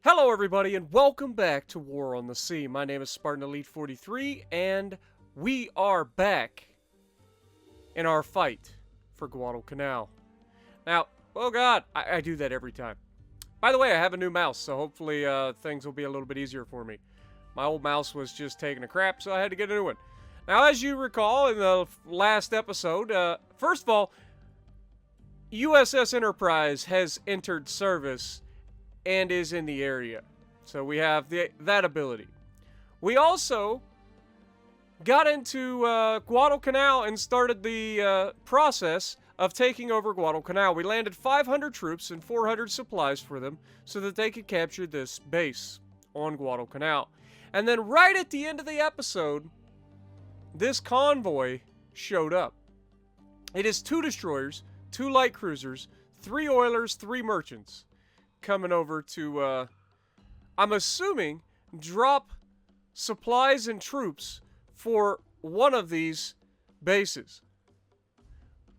Hello everybody and welcome back to War on the Sea. My name is Spartan Elite 43 and we are back in our fight for Guadalcanal. Now, oh god, I do that every time. By the way, I have a new mouse, so hopefully things will be a little bit easier for me. My old mouse was just taking a crap, so I had to get a new one. Now, as you recall in the last episode, first of all, USS Enterprise has entered service and is in the area. So we have that ability. We also got into Guadalcanal and started the process of taking over Guadalcanal. We landed 500 troops and 400 supplies for them so that they could capture this base on Guadalcanal. And then right at the end of the episode, this convoy showed up. It is 2 destroyers, 2 light cruisers, 3 oilers, 3 merchants coming over to, I'm assuming, drop supplies and troops for one of these bases.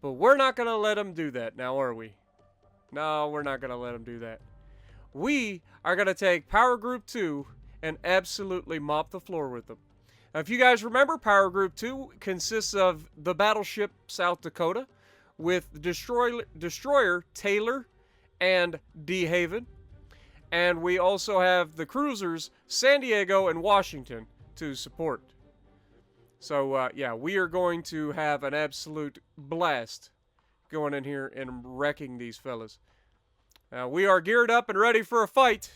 But we're not going to let them do that now, are we? No, we're not going to let them do that. We are going to take Power Group 2 and absolutely mop the floor with them. Now, if you guys remember, Power Group 2 consists of the battleship South Dakota with the destroyer Taylor and D. Haven. And we also have the cruisers San Diego and Washington to support. So, yeah, we are going to have an absolute blast going in here and wrecking these fellas. We are geared up and ready for a fight,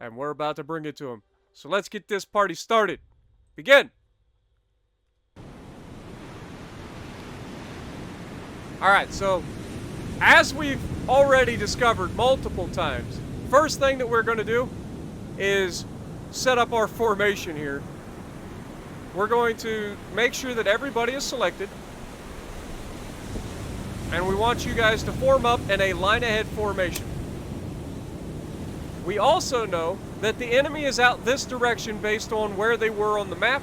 and we're about to bring it to them. So let's get this party started. Begin! Alright, so as we've already discovered multiple times, first thing that we're going to do is set up our formation here. We're going to make sure that everybody is selected, and we want you guys to form up in a line ahead formation. We also know that the enemy is out this direction based on where they were on the map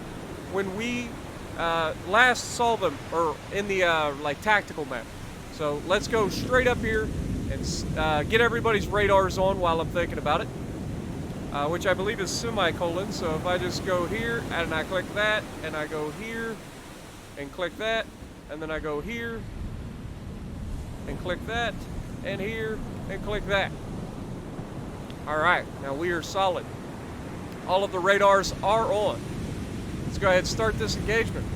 when we last saw them, or in the like tactical map. So let's go straight up here and get everybody's radars on while I'm thinking about it, which I believe is semicolon. So if I just go here and I click that, and I go here and click that, and then I go here and click that, and here and click that. Alright, now we are solid. All of the radars are on. Let's go ahead and start this engagement.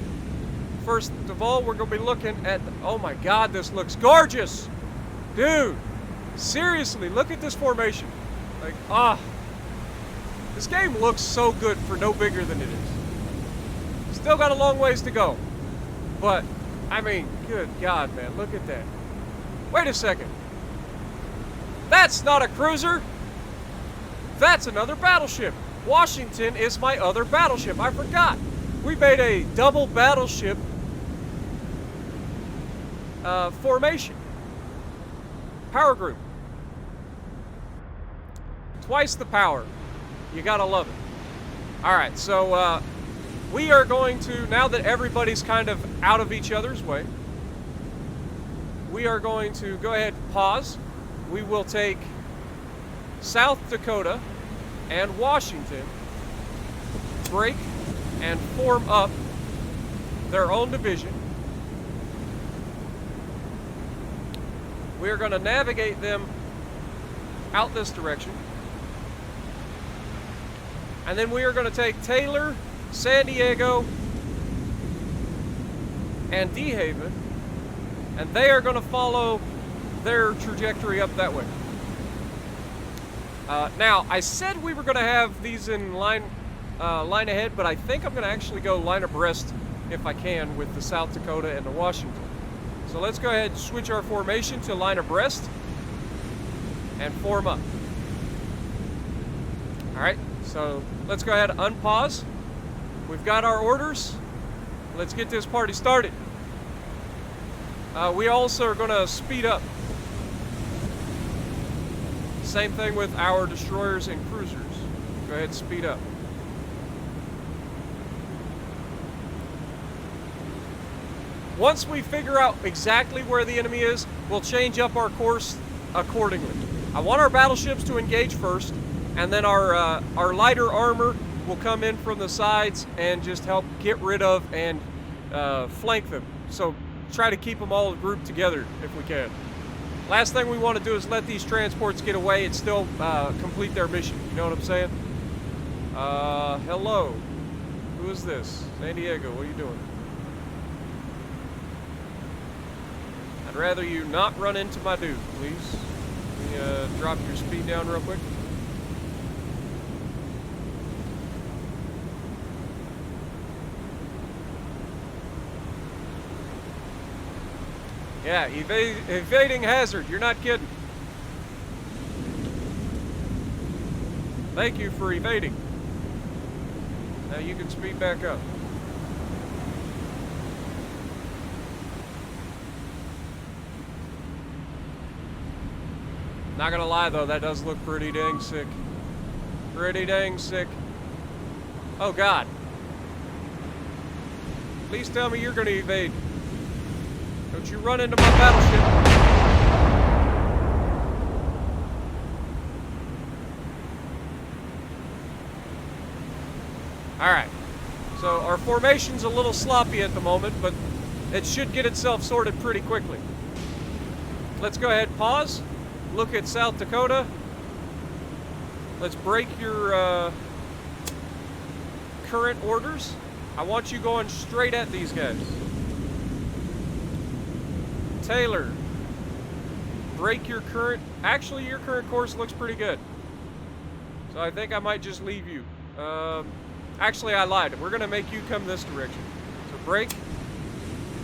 First of all, we're going to be looking at... Oh my god, this looks gorgeous! Dude, seriously, look at this formation. Like, this game looks so good for no bigger than it is. Still got a long ways to go. But, I mean, good god, man, look at that. Wait a second. That's not a cruiser! That's another battleship. Washington is my other battleship. I forgot. We made a double battleship formation. Power group. Twice the power. You gotta love it. Alright, so we are going to, now that everybody's kind of out of each other's way, we are going to go ahead and pause. We will take South Dakota and Washington, break and form up their own division. We are going to navigate them out this direction. And then we are going to take Taylor, San Diego, and D. Haven, and they are going to follow their trajectory up that way. Now, I said we were going to have these in line ahead, but I think I'm going to actually go line abreast if I can with the South Dakota and the Washington. So let's go ahead and switch our formation to line abreast and form up. Alright, so let's go ahead and unpause. We've got our orders. Let's get this party started. We also are going to speed up. Same thing with our destroyers and cruisers. Go ahead and speed up. Once we figure out exactly where the enemy is, we'll change up our course accordingly. I want our battleships to engage first, And then our lighter armor will come in from the sides and just help get rid of and flank them. So try to keep them all grouped together if we can. Last thing we want to do is let these transports get away and still complete their mission. You know what I'm saying? Hello. Who is this? San Diego, what are you doing? I'd rather you not run into my dude, please. Let me drop your speed down real quick. Yeah, evading hazard. You're not kidding. Thank you for evading. Now you can speed back up. Not gonna lie though, that does look pretty dang sick. Pretty dang sick. Oh God. Please tell me you're gonna evade. Don't you run into my battleship. Alright. So our formation's a little sloppy at the moment, but it should get itself sorted pretty quickly. Let's go ahead, pause. Look at South Dakota. Let's break your current orders. I want you going straight at these guys. Taylor, break your current... Actually, your current course looks pretty good. So I think I might just leave you. Actually, I lied. We're going to make you come this direction. So break,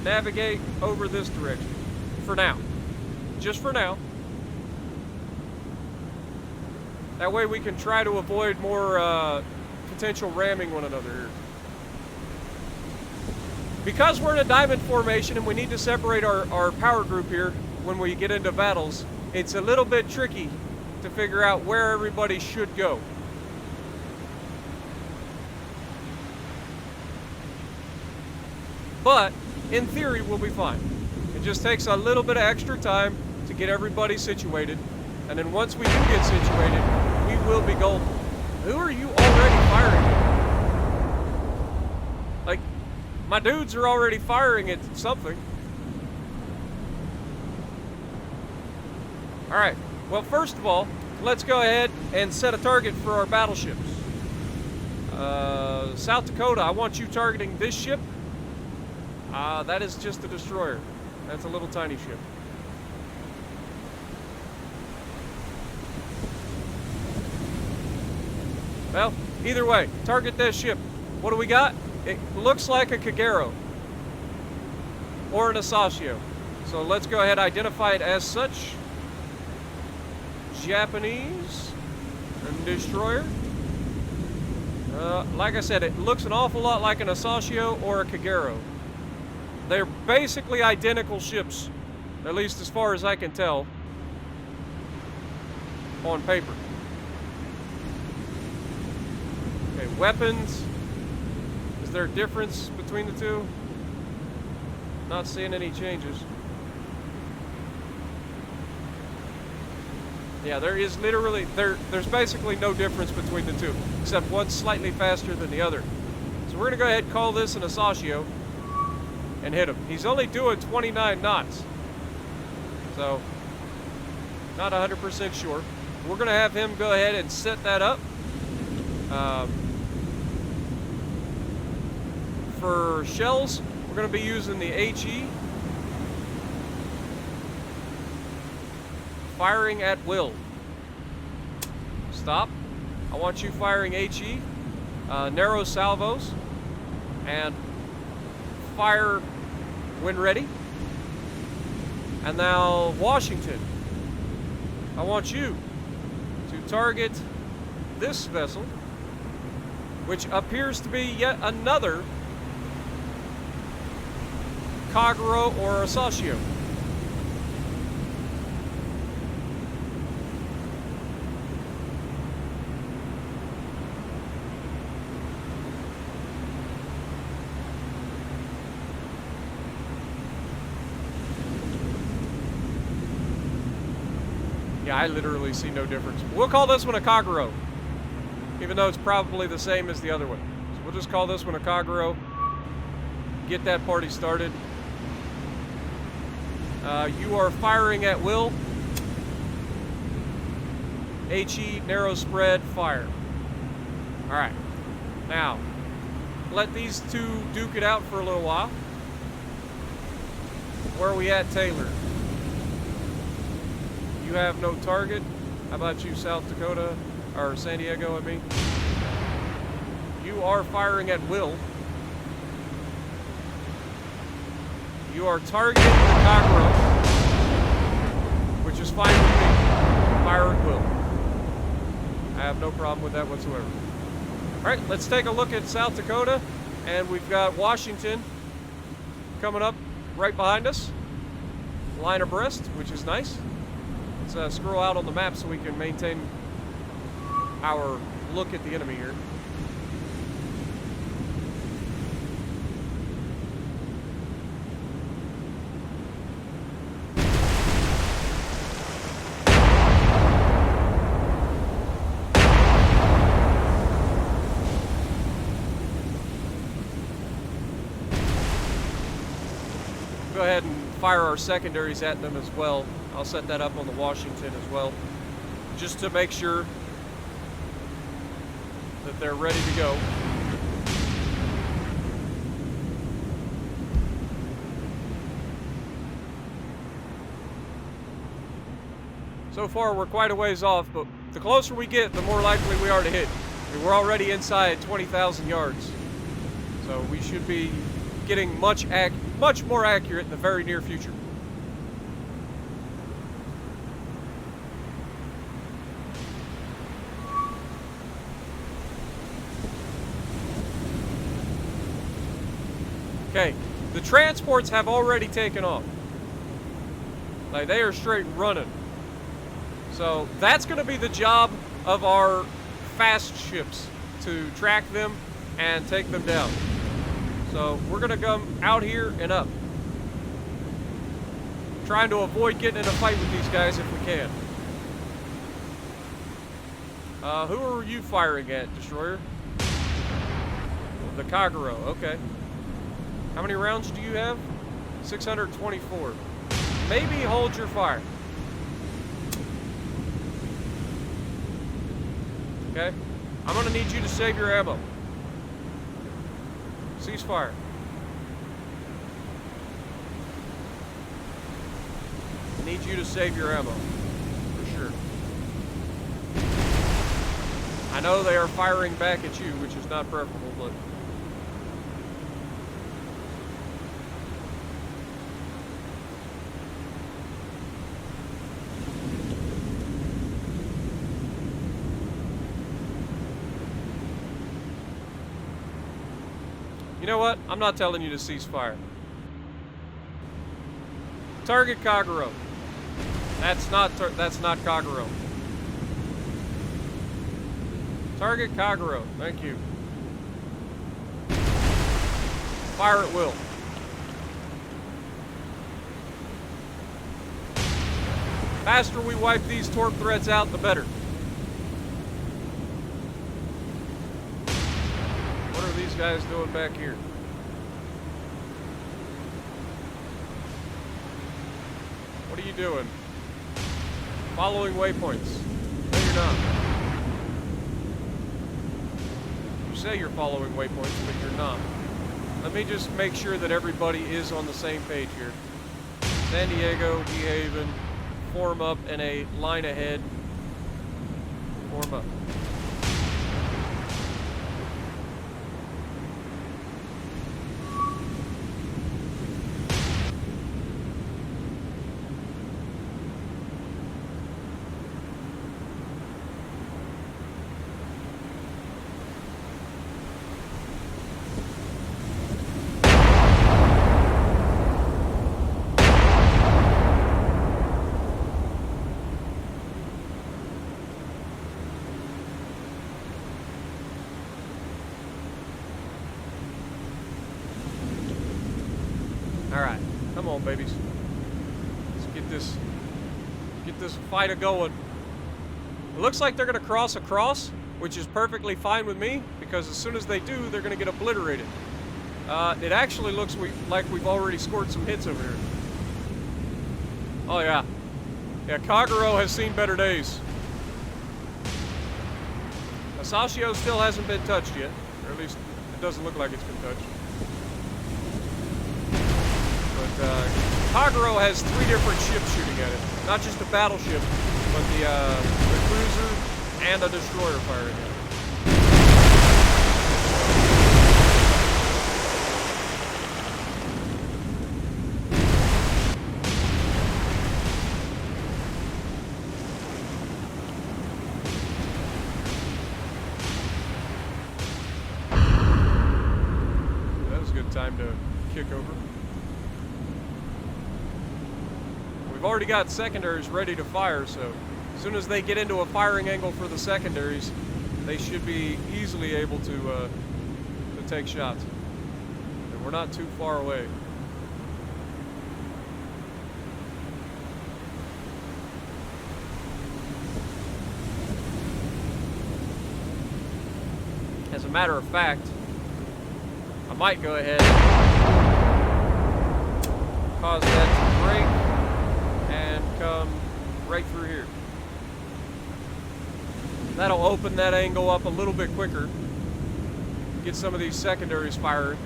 navigate over this direction. For now. Just for now. That way we can try to avoid more potential ramming one another here. Because we're in a diamond formation and we need to separate our power group here when we get into battles, it's a little bit tricky to figure out where everybody should go. But, in theory, we'll be fine. It just takes a little bit of extra time to get everybody situated. And then once we do get situated, we will be golden. Who are you already firing at? Like, my dudes are already firing at something. Alright, well first of all, let's go ahead and set a target for our battleships. South Dakota, I want you targeting this ship. That is just a destroyer. That's a little tiny ship. Well, either way, target this ship. What do we got? It looks like a Kagero. Or an Asashio. So let's go ahead and identify it as such. Japanese destroyer. Like I said, it looks an awful lot like an Asashio or a Kagero. They're basically identical ships, at least as far as I can tell, on paper. Okay, weapons. Is there a difference between the two? Not seeing any changes. Yeah, there is literally, there's basically no difference between the two, except one's slightly faster than the other. So we're gonna go ahead and call this an Asashio and hit him. He's only doing 29 knots. So, not 100% sure. We're gonna have him go ahead and set that up. For shells, we're gonna be using the HE. Firing at will. Stop. I want you firing HE. Narrow salvos. And fire when ready. And now Washington. I want you to target this vessel, which appears to be yet another Kagero or Asashio. Yeah, I literally see no difference. We'll call this one a Kagero. Even though it's probably the same as the other one. So we'll just call this one a Kagero. Get that party started. You are firing at will. HE, narrow spread, fire. Alright. Now, let these two duke it out for a little while. Where are we at, Taylor? You have no target. How about you, South Dakota? Or San Diego, I mean. You are firing at will. You are targeting the Kagero, which is fine with me. Fire at will. I have no problem with that whatsoever. Alright, let's take a look at South Dakota. And we've got Washington coming up right behind us. Line abreast, which is nice. Let's scroll out on the map so we can maintain our look at the enemy here. Go ahead and fire our secondaries at them as well. I'll set that up on the Washington as well, just to make sure that they're ready to go. So far, we're quite a ways off, but the closer we get, the more likely we are to hit. I mean, we're already inside 20,000 yards, so we should be getting much more accurate in the very near future. Okay, the transports have already taken off. Like, they are straight running. So that's going to be the job of our fast ships, to track them and take them down. So we're going to come out here and up, trying to avoid getting in a fight with these guys if we can. Who are you firing at, Destroyer? The Kagero, okay. How many rounds do you have? 624. Maybe hold your fire. Okay? I'm gonna need you to save your ammo. Cease fire. I need you to save your ammo. For sure. I know they are firing back at you, which is not preferable, but... You know what? I'm not telling you to cease fire. Target Kagero. That's not Kagero. Target Kagero. Thank you. Fire at will. Faster we wipe these torque threads out, the better. What are these guys doing back here? What are you doing? Following waypoints. No, you're not. You say you're following waypoints, but you're not. Let me just make sure that everybody is on the same page here. San Diego, Dehaven, form up in a line ahead. Form up. Alright, come on, babies. Let's get this fight going. It looks like they're gonna cross across, which is perfectly fine with me, because as soon as they do, they're going to get obliterated. It actually looks like we've already scored some hits over here. Oh, yeah. Yeah, Kagero has seen better days. Asashio still hasn't been touched yet, or at least it doesn't look like it's been touched. But Kagero has 3 different ships shooting at it. Not just a battleship, but the cruiser and a destroyer firing at it. That was a good time to kick over. We've already got secondaries ready to fire, so as soon as they get into a firing angle for the secondaries, they should be easily able to take shots. And we're not too far away. As a matter of fact, I might go ahead and cause that to break and come right through here. That'll open that angle up a little bit quicker. Get some of these secondaries firing.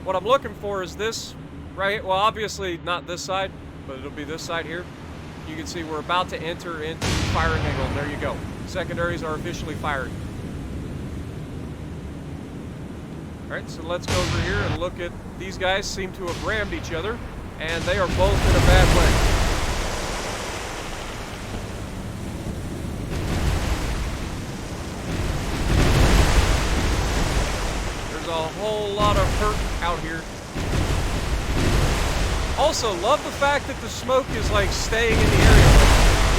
What I'm looking for is this, right? Well, obviously not this side, but it'll be this side here. You can see we're about to enter into firing angle, and there you go. Secondaries are officially firing. Alright, so let's go over here and look at these guys. Seem to have rammed each other, and they are both in a bad way. There's a whole lot of hurt out here. Also, love the fact that the smoke is like staying in the area. Like,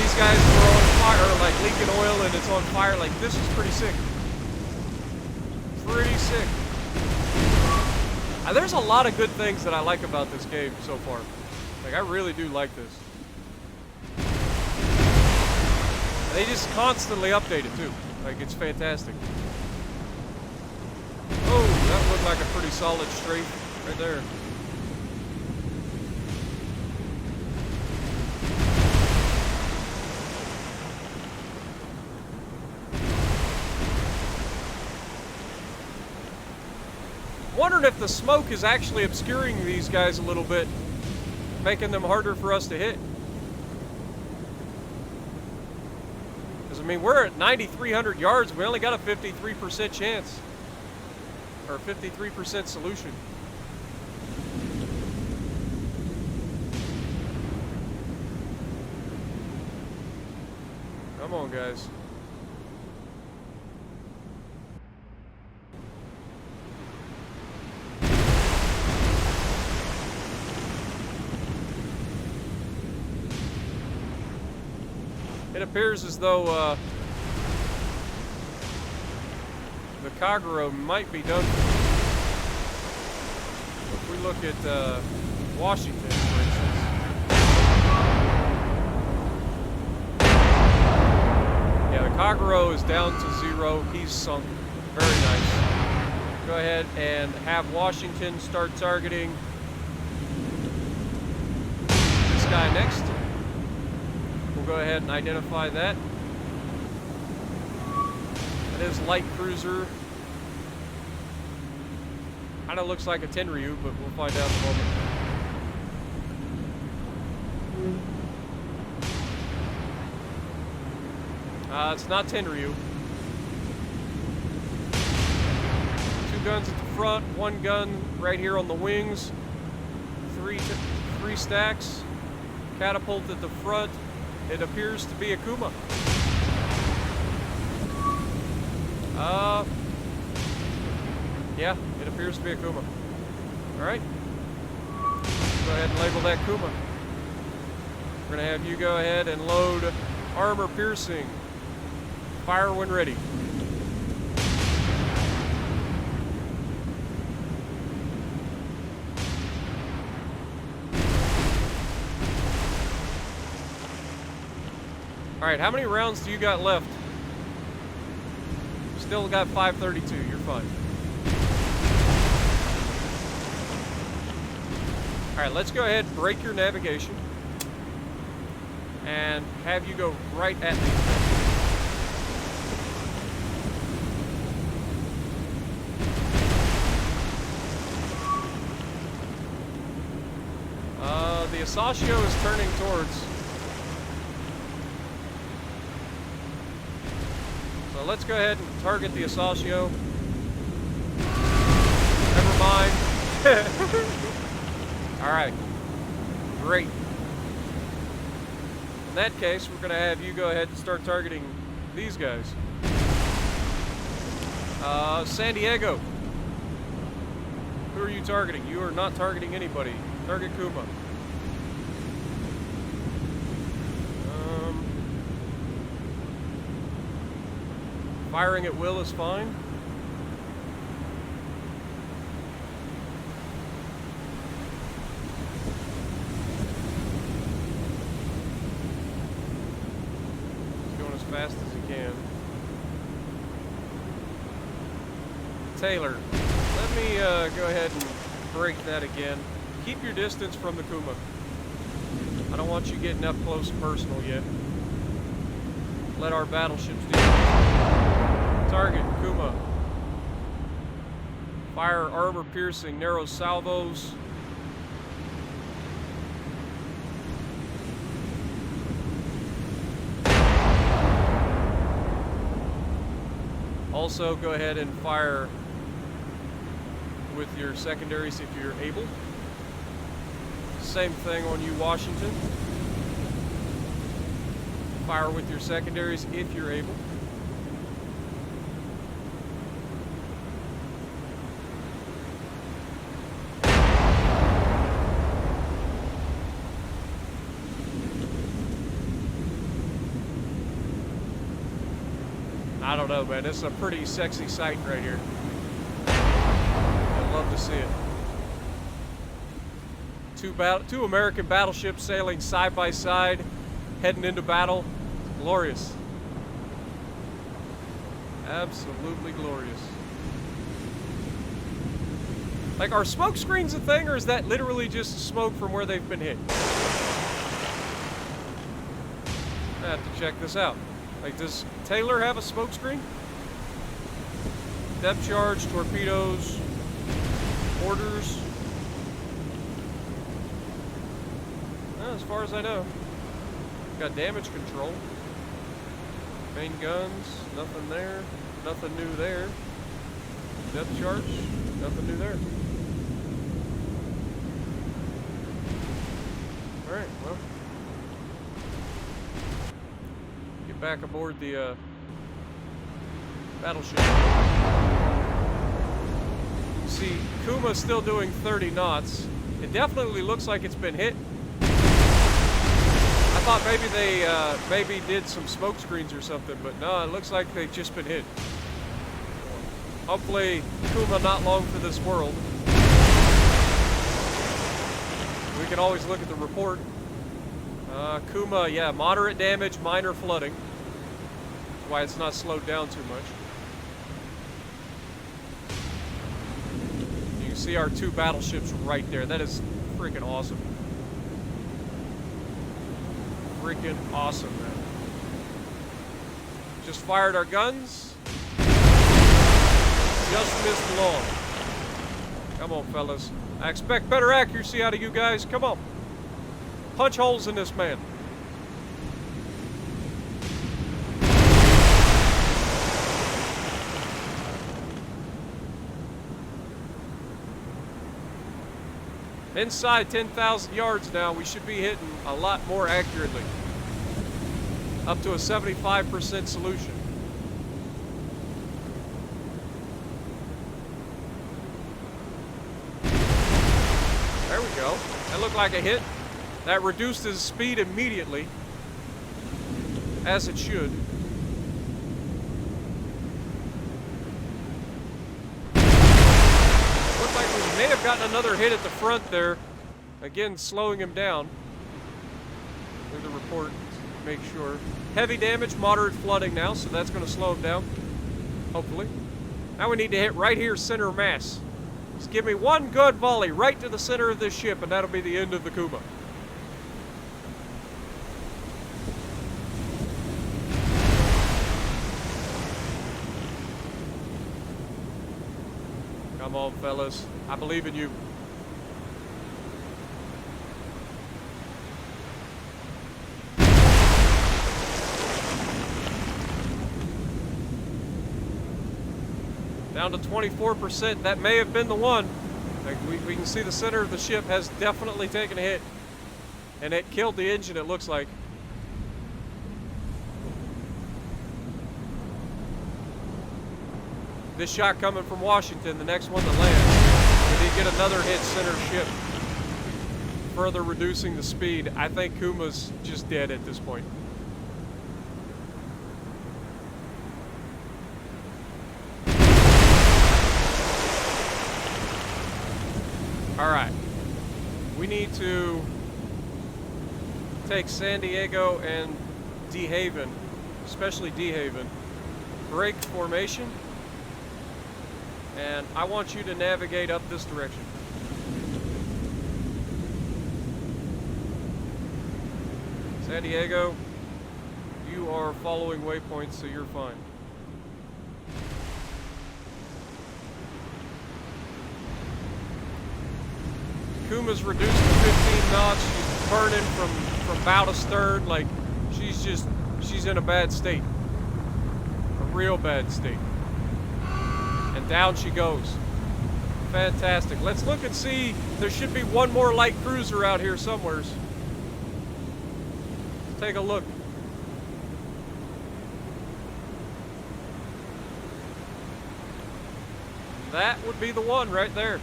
these guys were on fire, like leaking oil, and it's on fire. Like, this is pretty sick. Pretty sick. There's a lot of good things that I like about this game so far. Like, I really do like this. They just constantly update it too. Like, it's fantastic. Oh, that looked like a pretty solid strafe right there. Wondering if the smoke is actually obscuring these guys a little bit, making them harder for us to hit. Because, I mean, we're at 9,300 yards. We only got a 53% chance. Or 53% solution. Come on, guys. It appears as though the Kagero might be done. If we look at Washington, for instance. Yeah, the Kagero is down to 0. He's sunk. Very nice. Go ahead and have Washington start targeting this guy next. Go ahead and identify that. That is light cruiser. Kind of looks like a Tenryu, but we'll find out in a moment. It's not Tenryu. 2 guns at the front, 1 gun right here on the wings. 3 stacks. Catapult at the front. It appears to be a Kuma. Yeah, it appears to be a Kuma. Alright. Go ahead and label that Kuma. We're going to have you go ahead and load armor piercing. Fire when ready. Alright, how many rounds do you got left? Still got 532. You're fine. Alright, let's go ahead and break your navigation. And have you go right at me. The Asashio is turning towards. So let's go ahead and target the Asashio. Never mind. Alright. Great. In that case, we're going to have you go ahead and start targeting these guys. San Diego. Who are you targeting? You are not targeting anybody. Target Kuma. Firing at will is fine. He's going as fast as he can. Taylor, let me go ahead and break that again. Keep your distance from the Kuma. I don't want you getting up close and personal yet. Let our battleships do it. Target, Kuma. Fire armor-piercing narrow salvos. Also, go ahead and fire with your secondaries if you're able. Same thing on you, Washington. Fire with your secondaries if you're able. I don't know, man. This is a pretty sexy sight right here. I'd love to see it. Two American battleships sailing side by side, heading into battle. Glorious. Absolutely glorious. Like, are smoke screens a thing, or is that literally just smoke from where they've been hit? I have to check this out. Like, does Taylor have a smoke screen? Depth charge, torpedoes, orders. As far as I know. Got damage control. Main guns, nothing there. Nothing new there. Depth charge, nothing new there. Alright, well. Get back aboard the battleship. See, Kuma's still doing 30 knots. It definitely looks like it's been hit. I thought maybe they maybe did some smoke screens or something, but no, it looks like they've just been hit. Hopefully, Kuma not long for this world. We can always look at the report. Kuma, yeah, moderate damage, minor flooding. That's why it's not slowed down too much. You can see our two battleships right there. That is freaking awesome. Freaking awesome, man. Just fired our guns. Just missed long. Come on, fellas. I expect better accuracy out of you guys. Come on. Punch holes in this man. Inside 10,000 yards now, we should be hitting a lot more accurately. Up to a 75% solution. There we go. That looked like a hit. That reduced his speed immediately, as it should. Looks like we may have gotten another hit at the front there. Again, slowing him down. There's the report. make sure. Heavy damage, moderate flooding now, so that's going to slow him down. Hopefully. Now we need to hit right here, center mass. Just give me one good volley right to the center of this ship, and that'll be the end of the Kuma. Come on, fellas. I believe in you. Down to 24%. That may have been the one. Like we can see the center of the ship has definitely taken a hit. And it killed the engine, it looks like. This shot coming from Washington, the next one that lands. We need to get another hit center ship. Further reducing the speed. I think Kuma's just dead at this point. Alright. We need to take San Diego and D Haven, especially D Haven. Break formation. And I want you to navigate up this direction. San Diego, you are following waypoints, so you're fine. Kuma's reduced to 15 knots. She's burning from bow to stern. Like, she's in a bad state. A real bad state. And down she goes. Fantastic. Let's look and see. There should be one more light cruiser out here somewheres. Let's take a look. That would be the one right there.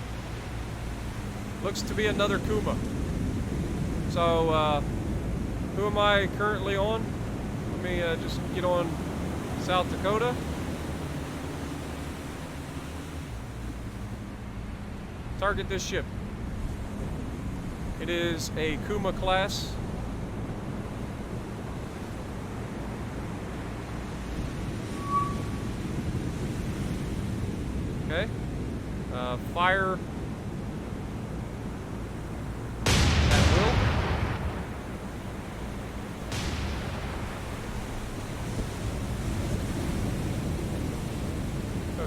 Looks to be another Kuma. So, who am I currently on? Let me just get on South Dakota. Target this ship. It is a Kuma class. Okay. Fire at will.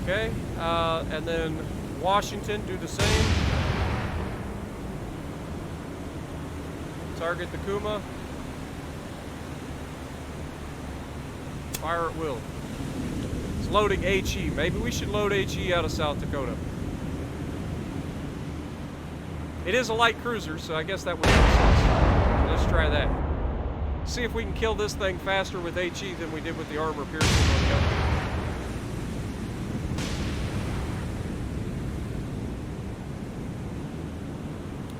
Okay. And then Washington, do the same. Target the Kuma. Fire at will. It's loading HE. Maybe we should load HE out of South Dakota. It is a light cruiser, so I guess that would make sense. Let's try that. See if we can kill this thing faster with HE than we did with the armor piercing on the other.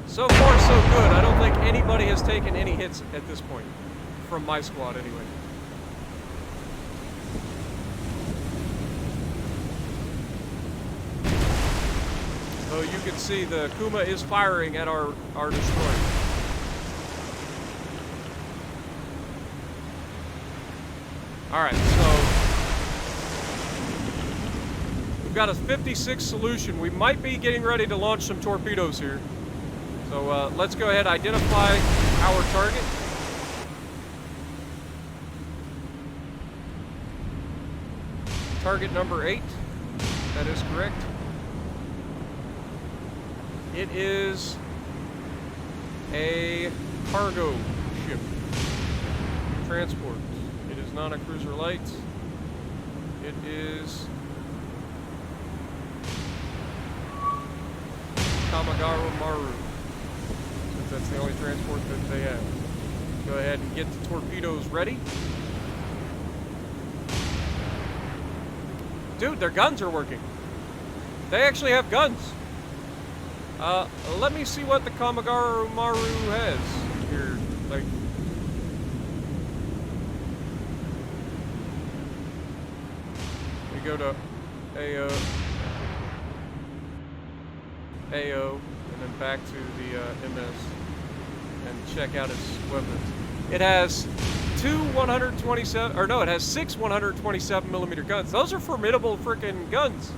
So far, so good. I don't think anybody has taken any hits at this point. From my squad, anyway. So you can see the Kuma is firing at our destroyer. Alright, so we've got a 56 solution. We might be getting ready to launch some torpedoes here. So let's go ahead and identify our target. Target number 8. That is correct. It is a cargo ship. Transport. It is not a cruiser light. It is Kamagaru Maru. That's the only transport that they have. Go ahead and get the torpedoes ready. Dude, their guns are working. They actually have guns. Let me see what the Kamagaru Maru has here. Like, we go to AO, and then back to the MS and check out its weapons. It has two 127, or no, it has 6 127 millimeter guns. Those are formidable freaking guns.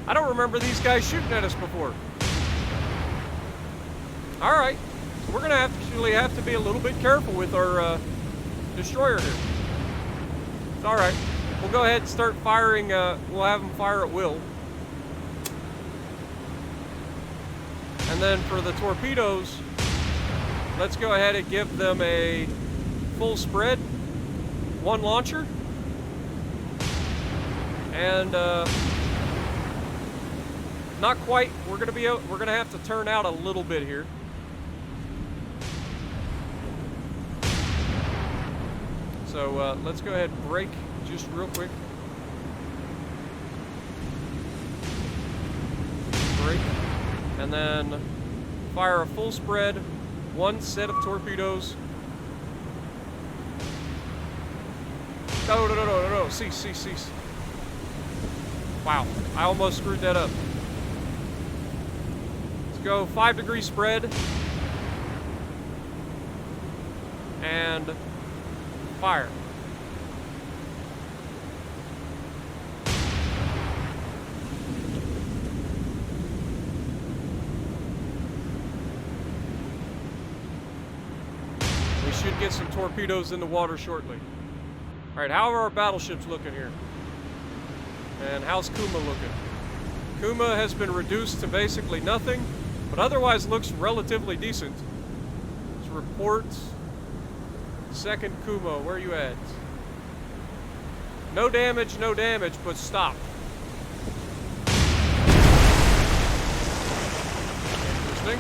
I don't remember these guys shooting at us before. All right, so we're gonna actually have to be a little bit careful with our destroyer here. It's all right. We'll go ahead and start firing. We'll have them fire at will. And then for the torpedoes, let's go ahead and give them a full spread, 1 launcher, and not quite. We're gonna have to turn out a little bit here. So let's go ahead and brake just real quick. Brake. And then fire a full spread, 1 set of torpedoes. No. Cease. Wow, I almost screwed that up. Let's go 5-degree spread. And fire. We should get some torpedoes in the water shortly. All right, how are our battleships looking here? And how's Kuma looking? Kuma has been reduced to basically nothing, but otherwise looks relatively decent. Let's report. Second Kuma, where are you at? No damage, but stop. Interesting.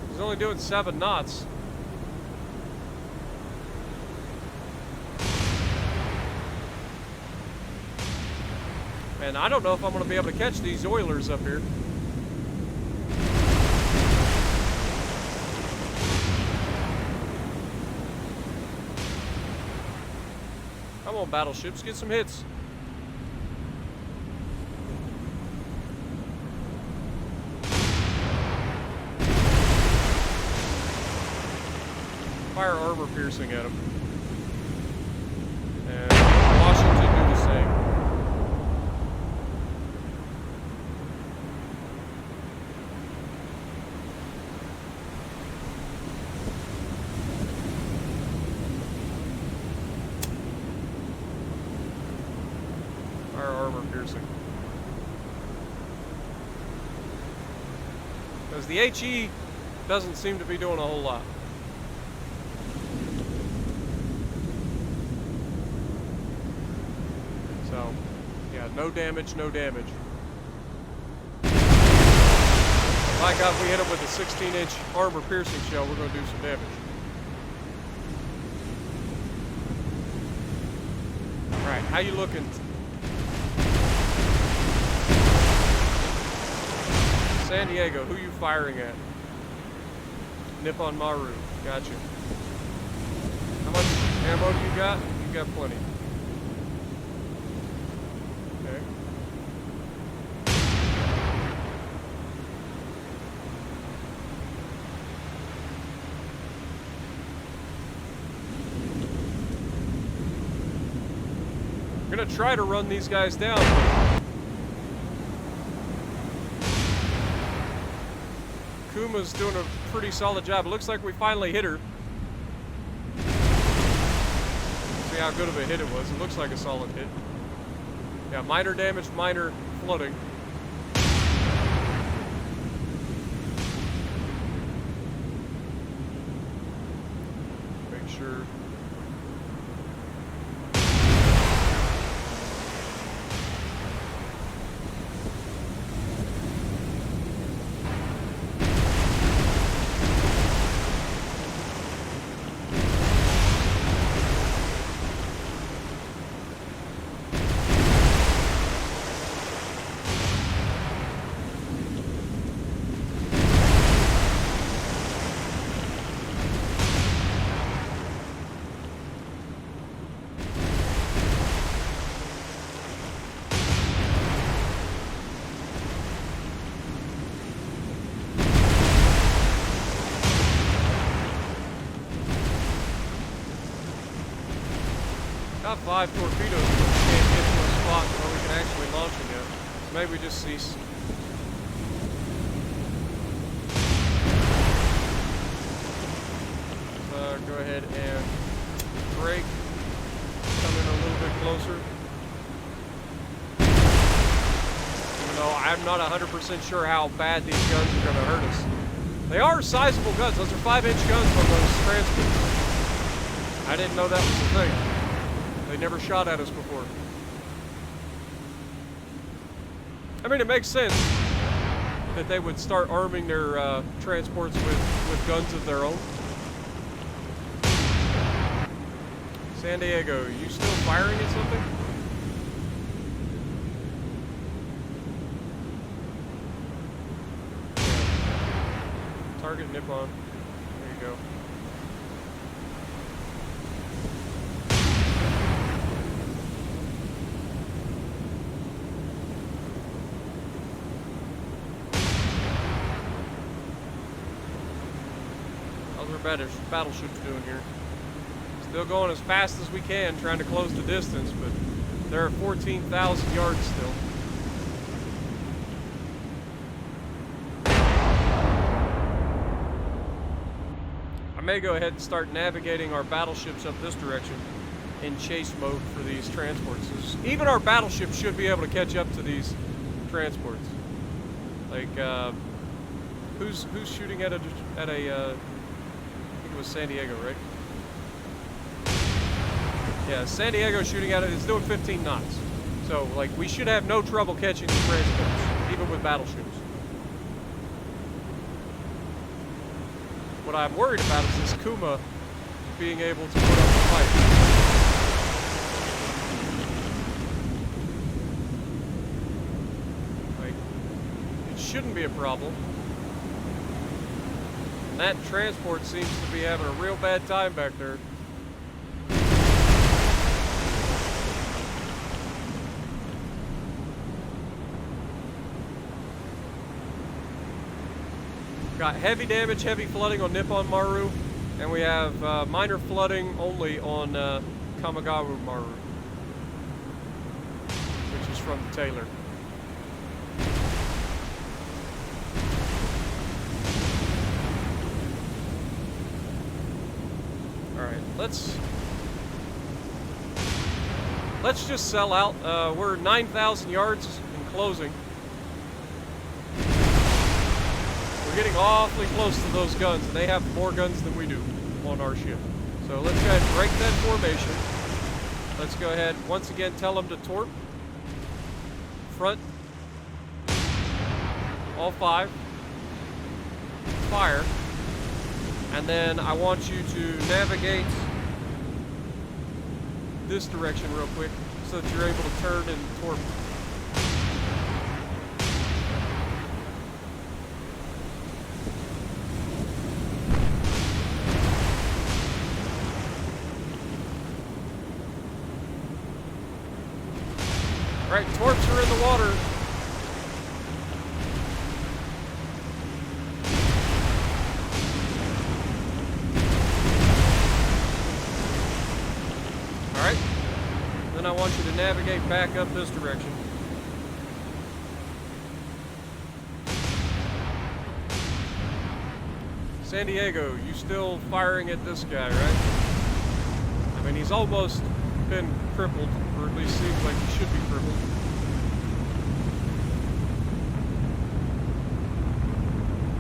He's only doing 7 knots. And I don't know if I'm going to be able to catch these oilers up here. Come on, battleships, get some hits. Fire armor piercing at them. And Washington do the same. Because the HE doesn't seem to be doing a whole lot. So, yeah, no damage. My God, if we hit him with a 16-inch armor piercing shell, we're going to do some damage. Alright, how you looking? San Diego, who you firing at? Nippon Maru, gotcha. How much ammo do you got? You got plenty. Okay. I'm gonna try to run these guys down. Kuma's doing a pretty solid job. It looks like we finally hit her. See how good of a hit it was. It looks like a solid hit. Yeah, minor damage, minor flooding. Make sure. Got 5 torpedoes, but we can't get to a spot where we can actually launch them yet. So maybe we just cease. Go ahead and brake. Come in a little bit closer. Even though I'm not 100% sure how bad these guns are going to hurt us. They are sizable guns. Those are 5-inch guns on those transports. I didn't know that was the thing. They never shot at us before. I mean, it makes sense that they would start arming their transports with guns of their own. San Diego, you still firing at something? Yeah. Target Nippon. There you go. How's our battleships doing here? Still going as fast as we can, trying to close the distance, but they're at 14,000 yards still. I may go ahead and start navigating our battleships up this direction in chase mode for these transports. Even our battleships should be able to catch up to these transports. Like, who's shooting at a I think it was San Diego, right? Yeah, San Diego shooting at it. It's doing 15 knots. So, like, we should have no trouble catching the transports, even with battleships. What I'm worried about is this Kuma being able to put up a fight. Like, it shouldn't be a problem. And that transport seems to be having a real bad time back there. Got heavy damage, heavy flooding on Nippon Maru, and we have minor flooding only on Kamagawa Maru, which is from the Taylor. Alright, let's just sell out. We're 9,000 yards in closing. Getting awfully close to those guns, and they have more guns than we do on our ship. So let's go ahead and break that formation. Let's go ahead, once again, tell them to torp. Front. All 5. Fire. And then I want you to navigate this direction real quick so that you're able to turn and torp. Alright, torps are in the water. Alright. Then I want you to navigate back up this direction. San Diego, you still firing at this guy, right? I mean, he's almost been crippled, or at least seems like he should be crippled.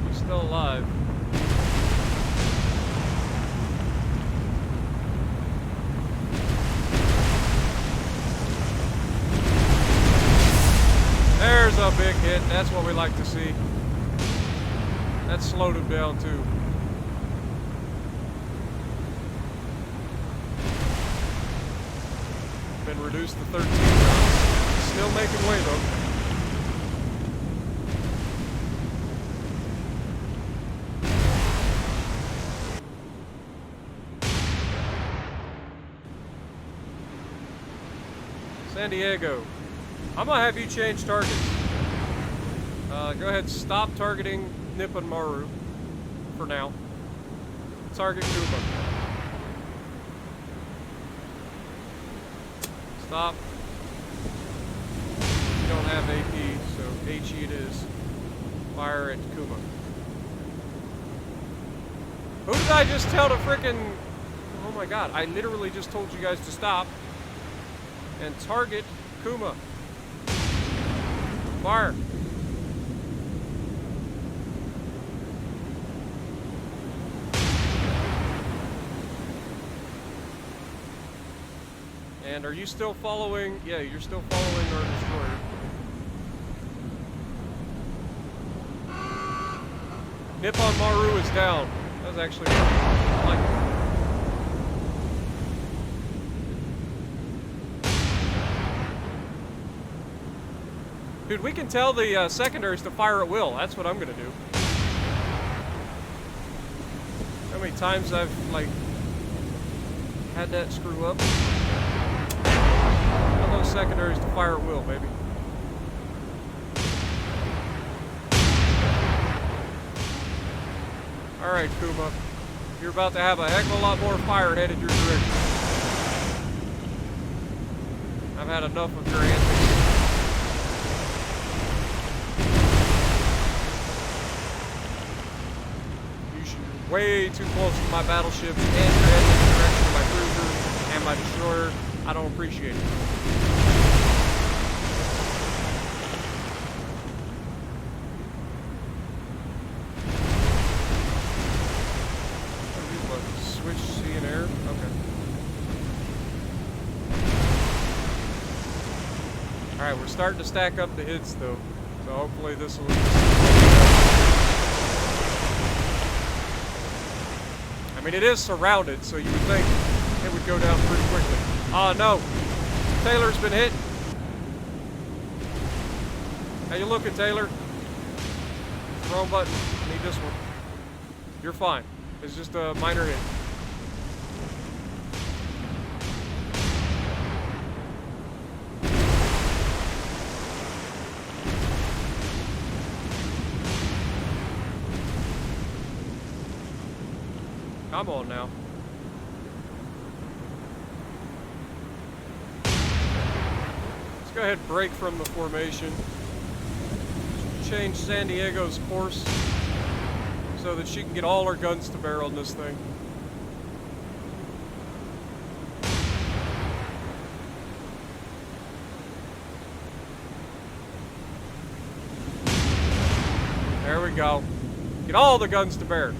He's still alive. There's a big hit. That's what we like to see. That slowed him down too. Been reduced to 13 knots. Still making way though. San Diego, I'm gonna have you change targets. Go ahead and stop targeting Nippon Maru for now. Target Kuma. Stop. You don't have AP, so HE it is. Fire at Kuma. Who did I just tell to frickin'... Oh my god, I literally just told you guys to stop. And target Kuma. Fire. And are you still following? Yeah, you're still following our destroyer. Nippon Maru is down. That was actually like. Dude, we can tell the secondaries to fire at will. That's what I'm gonna do. How many times I've like had that screw up? Tell those secondaries to fire at will, baby. Alright, Kuma. You're about to have a heck of a lot more fire headed your direction. I've had enough of your antics. You're way too close to my battleships, and you're heading in the direction of my cruiser and my destroyer. I don't appreciate it. Switch sea and air? Okay. Alright, we're starting to stack up the hits though. So hopefully this will... I mean, it is surrounded, so you would think it would go down pretty quickly. Oh no! Taylor's been hit. How you looking, Taylor? Wrong button. I need this one. You're fine. It's just a minor hit. Come on now. Let's go ahead and break from the formation. Change San Diego's course so that she can get all her guns to bear on this thing. There we go. Get all the guns to bear.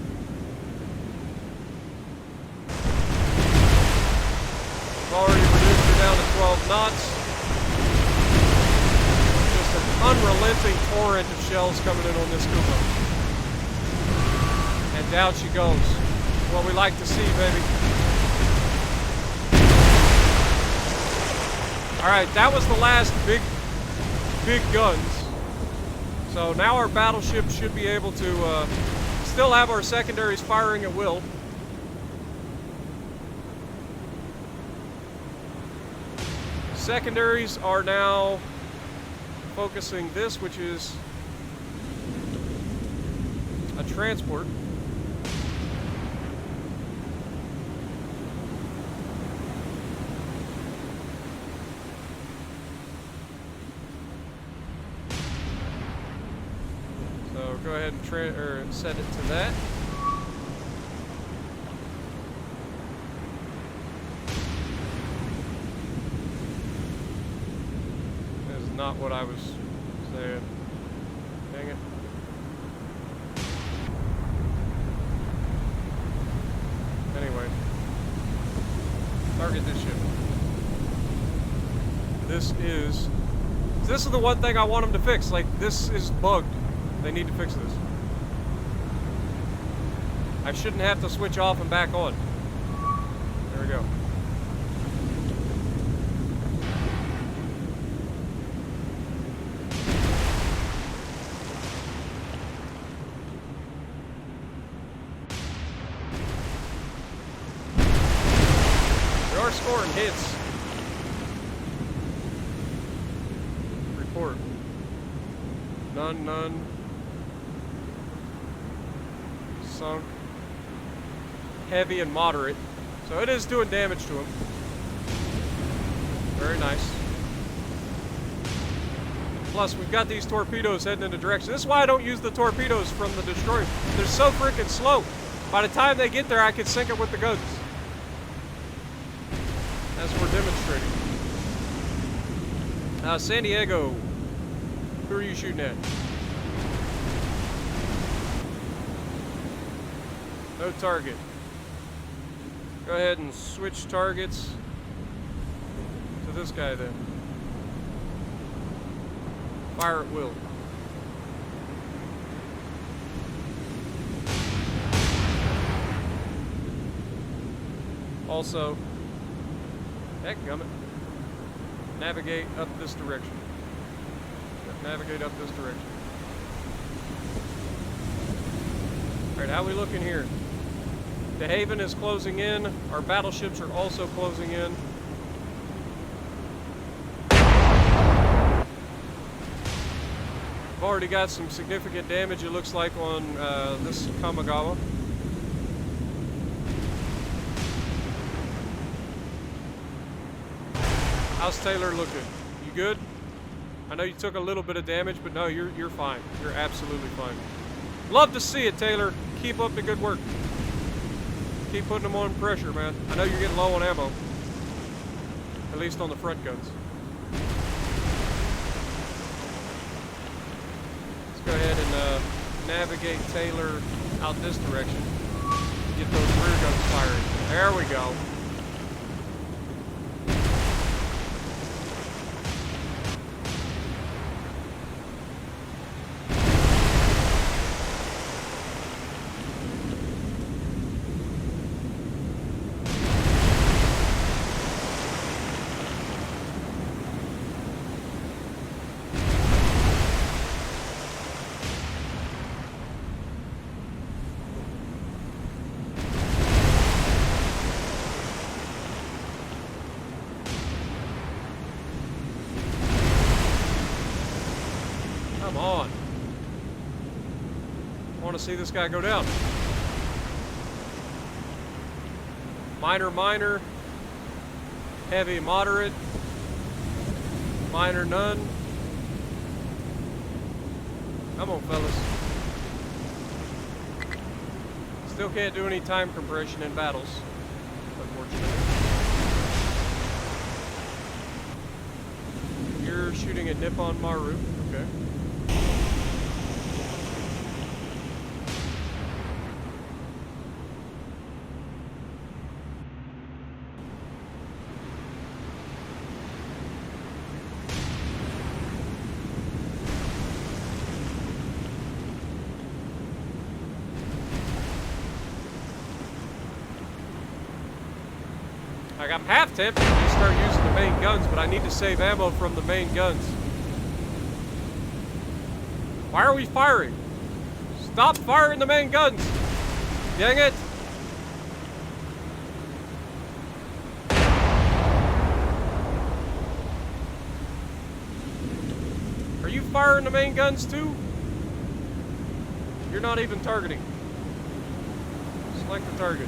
Already reduced her down to 12 knots. Just an unrelenting torrent of shells coming in on this Kuma. And down she goes. What we like to see, baby. Alright, that was the last big guns. So now our battleship should be able to still have our secondaries firing at will. Secondaries are now focusing this, which is a transport. So go ahead and set it to that. Not what I was saying. Dang it. Anyway. Target this ship. This is the one thing I want them to fix. Like, this is bugged. They need to fix this. I shouldn't have to switch off and back on. There we go. Scoring hits. Report. None. Sunk. Heavy and moderate. So it is doing damage to him. Very nice. Plus, we've got these torpedoes heading in the direction. This is why I don't use the torpedoes from the destroyer. They're so freaking slow. By the time they get there, I can sink them with the guns. As we're demonstrating. San Diego. Who are you shooting at? No target. Go ahead and switch targets to this guy then. Fire at will. Also, heckgummit, navigate up this direction. Navigate up this direction. Alright, how are we looking here? The Haven is closing in. Our battleships are also closing in. We've already got some significant damage, it looks like, on this Kamigawa. How's Taylor looking? You good? I know you took a little bit of damage, but no, you're fine. You're absolutely fine. Love to see it, Taylor. Keep up the good work. Keep putting them on pressure, man. I know you're getting low on ammo. At least on the front guns. Let's go ahead and navigate Taylor out this direction. Get those rear guns firing. There we go. Come on. I want to see this guy go down. Minor, minor. Heavy, moderate. Minor, none. Come on, fellas. Still can't do any time compression in battles, unfortunately. You're shooting at Nippon Maru. Okay. Like, I'm half tempted to just start using the main guns, but I need to save ammo from the main guns. Why are we firing? Stop firing the main guns! Dang it! Are you firing the main guns too? You're not even targeting. Select the target.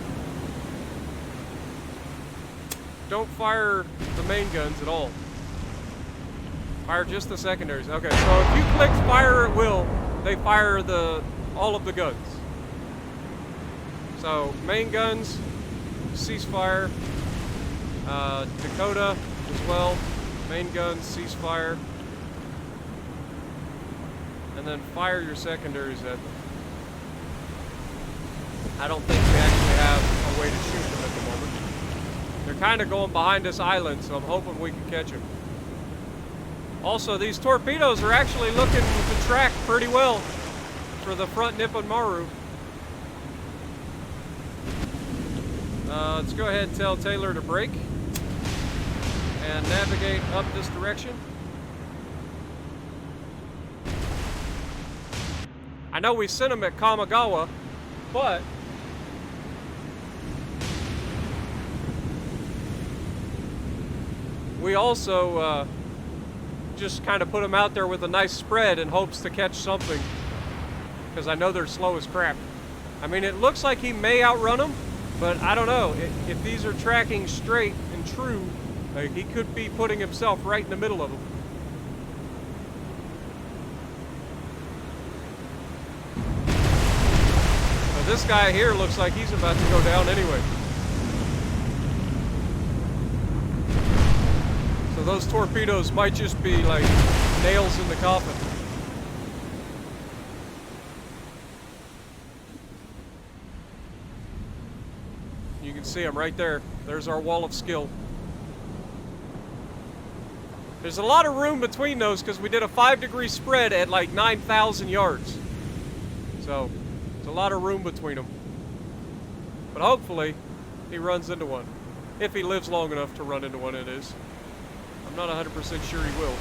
Don't fire the main guns at all. Fire just the secondaries. Okay, so if you click fire at will, they fire all of the guns. So main guns, ceasefire. Dakota as well. Main guns, ceasefire. And then fire your secondaries at them. I don't think we actually have a way to shoot them at the moment. They're kind of going behind this island, so I'm hoping we can catch them. Also, these torpedoes are actually looking to track pretty well for the front Nippon Maru. Let's go ahead and tell Taylor to brake and navigate up this direction. I know we sent them at Kamigawa, but we also just kind of put them out there with a nice spread in hopes to catch something, because I know they're slow as crap. I mean, it looks like he may outrun them, but I don't know. If these are tracking straight and true, Like, he could be putting himself right in the middle of them. Now, this guy here looks like he's about to go down anyway. So those torpedoes might just be like nails in the coffin. You can see them right there. There's our wall of skill. There's a lot of room between those because we did a 5-degree spread at like 9,000 yards. So, there's a lot of room between them. But hopefully, he runs into one. If he lives long enough to run into one, it is. I'm not 100% sure he will.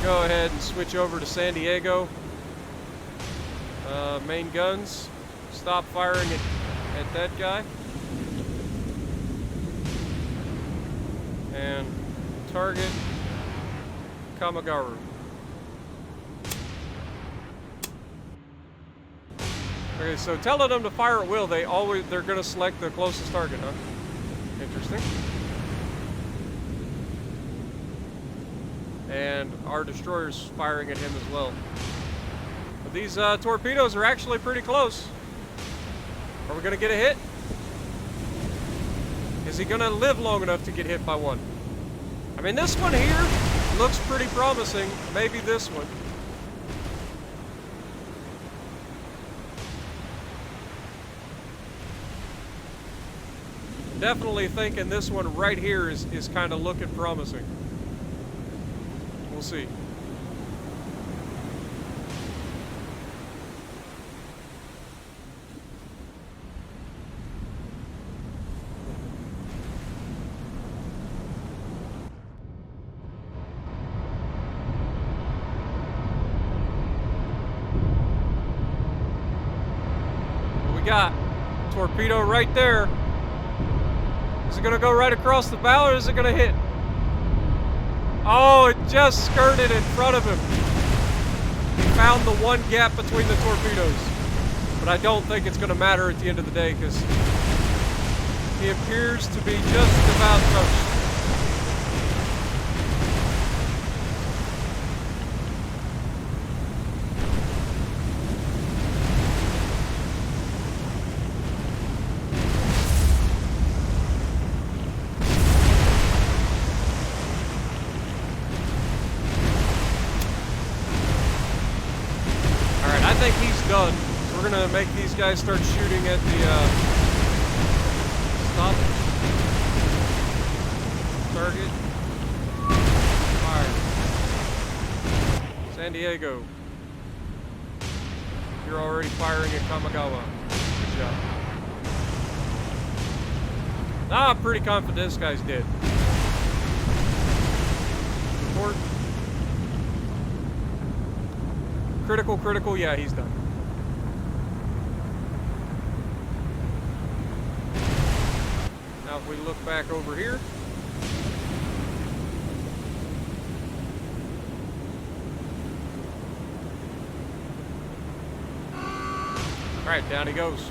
Go ahead and switch over to San Diego. Main guns, stop firing at that guy. And target Kamagaru. Okay, so telling them to fire at will, they're gonna select the closest target, huh? Interesting. And our destroyer's firing at him as well. But these torpedoes are actually pretty close. Are we gonna get a hit? Is he gonna live long enough to get hit by one? I mean, this one here looks pretty promising. Maybe this one. Definitely thinking this one right here is kind of looking promising. We'll see. What we got? Torpedo right there. Is it gonna go right across the bow or is it gonna hit? Oh, it just skirted in front of him. He found the one gap between the torpedoes. But I don't think it's gonna matter at the end of the day because he appears to be just about touched. I think he's done. So we're gonna make these guys start shooting at the stop target. Fire. San Diego. You're already firing at Kamagawa. Good job. Nah, I'm pretty confident this guy's dead. Report. Critical, yeah, he's done. Now if we look back over here. Alright, down he goes.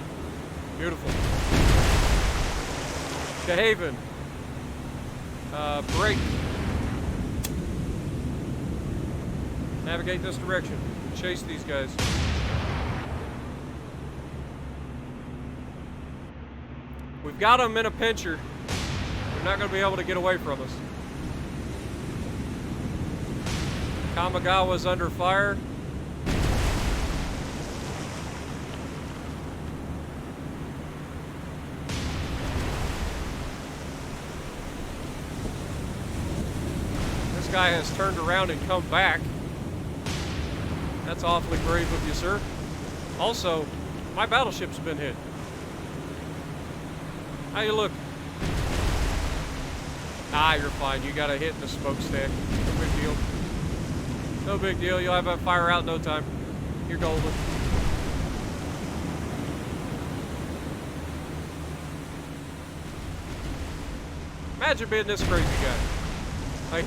Beautiful. To Haven. Break. Navigate this direction. Chase these guys. We've got them in a pincher. They're not going to be able to get away from us. Kamagawa's under fire. This guy has turned around and come back. That's awfully brave of you, sir. Also, my battleship's been hit. How you look? Ah, you're fine. You got a hit in the smokestack. No big deal. No big deal. You'll have that fire out in no time. You're golden. Imagine being this crazy guy. Like,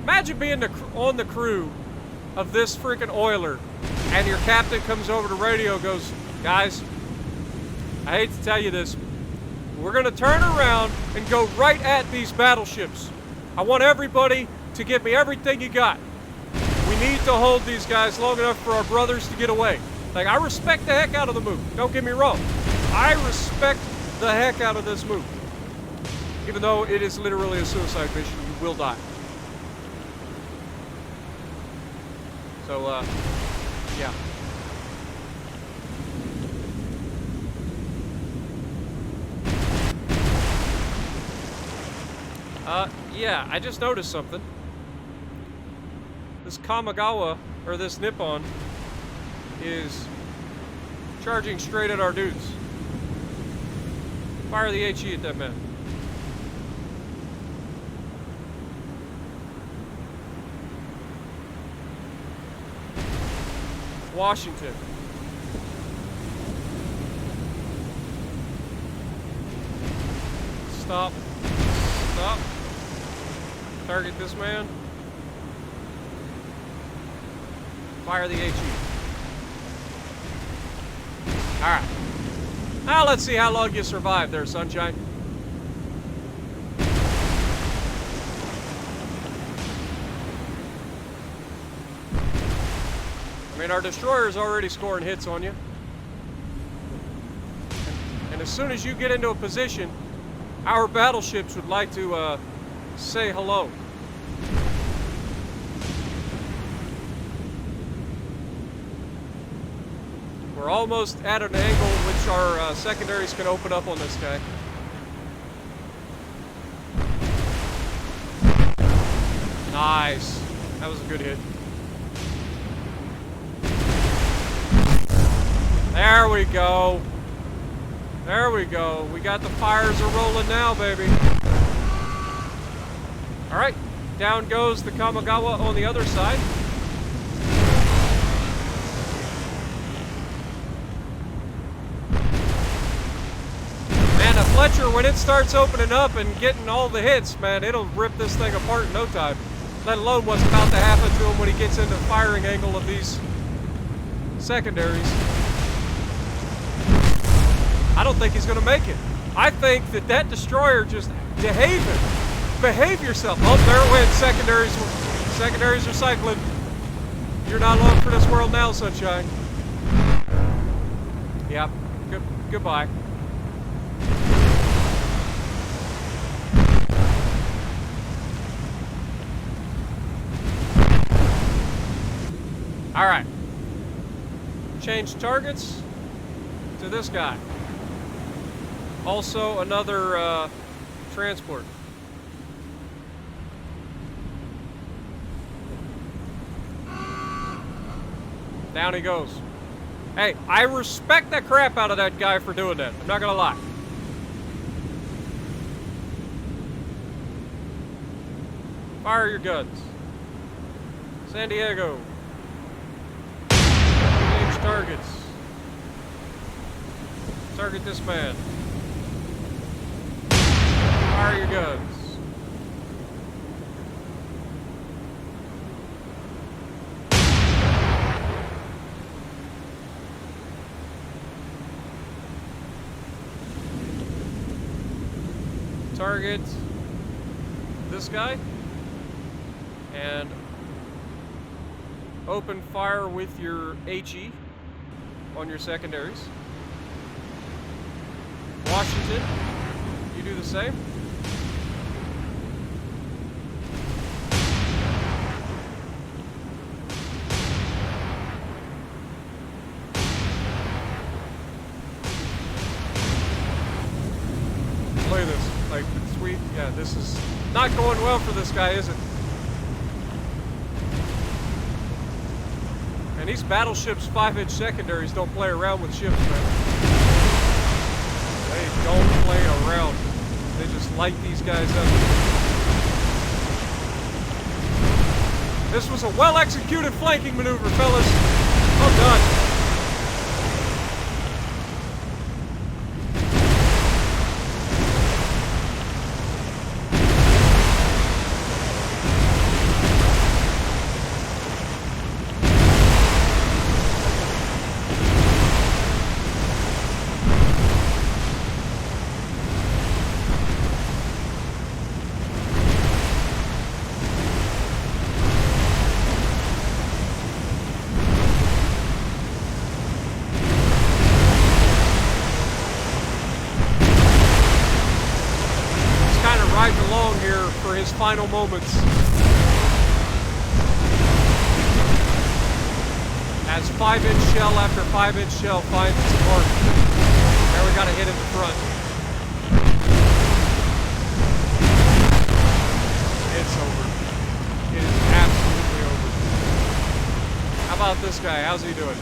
imagine being on the crew of this freaking oiler, and your captain comes over to radio, goes, guys, I hate to tell you this, we're gonna turn around and go right at these battleships. I want everybody to give me everything you got. We need to hold these guys long enough for our brothers to get away. Like, I respect the heck out of the move. Don't get me wrong. I respect the heck out of this move. Even though it is literally a suicide mission, you will die. So, yeah. Yeah, I just noticed something. This Kamigawa, or this Nippon, is charging straight at our dudes. Fire the HE at that man. Washington. Stop. Stop. Target this man. Fire the HE. Alright. Now let's see how long you survive there, Sunshine. I mean, our destroyer's already scoring hits on you. And as soon as you get into a position, our battleships would like to say hello. We're almost at an angle which our secondaries can open up on this guy. Nice. That was a good hit. There we go. There we go. We got the fires are rolling now, baby. All right. Down goes the Kamigawa on the other side. Man, a Fletcher, when it starts opening up and getting all the hits, man, it'll rip this thing apart in no time. Let alone what's about to happen to him when he gets into the firing angle of these secondaries. I don't think he's going to make it. I think that destroyer just behave yourself. Oh, there it went. Secondaries are cycling. You're not long for this world now, Sunshine. Yep. Goodbye. All right. Change targets to this guy. Also another transport. Down he goes. Hey, I respect the crap out of that guy for doing that. I'm not gonna lie. Fire your guns. San Diego. Change targets. Target this man. Fire your guns. Target this guy and open fire with your HE on your secondaries. Washington, you do the same. Look at this. Like, sweet. Yeah, this is not going well for this guy, is it? And these battleships 5-inch secondaries don't play around with ships, man. They don't play around. They just light these guys up. This was a well-executed flanking maneuver, fellas. Well done. final moments. As 5-inch shell after 5-inch shell finds its mark. Now we gotta hit in the front. It's over. It is absolutely over. How about this guy? How's he doing?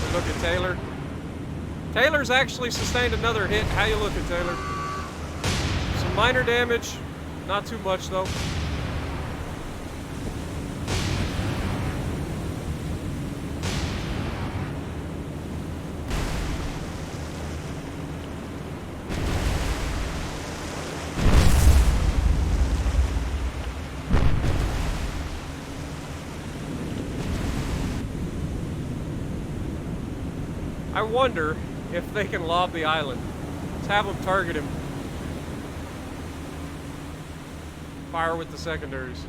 We look at Taylor. Taylor's actually sustained another hit. How you looking, Taylor? Some minor damage. Not too much, though. I wonder if they can lob the island. Let's have them target him. Fire with the secondaries.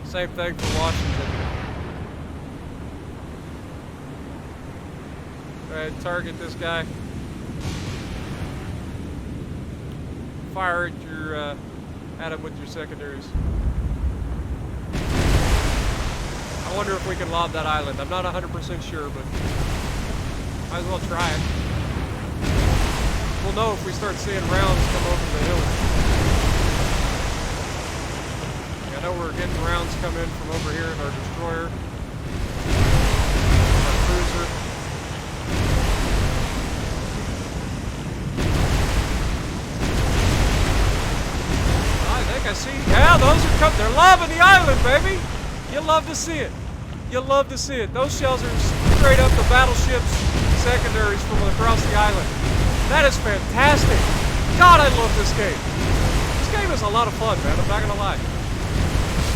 Same thing for Washington. Go ahead and target this guy. Fire at him with your secondaries. I wonder if we can lob that island. I'm not 100% sure, but might as well try it. We'll know if we start seeing rounds come over the hill. I know we're getting rounds come in from over here in our destroyer, our cruiser. I think I see. Yeah, those are coming. They're lobbing the island, baby. You love to see it. You love to see it. Those shells are straight up the battleship's secondaries from across the island. That is fantastic. God, I love this game. This game is a lot of fun, man. I'm not gonna lie.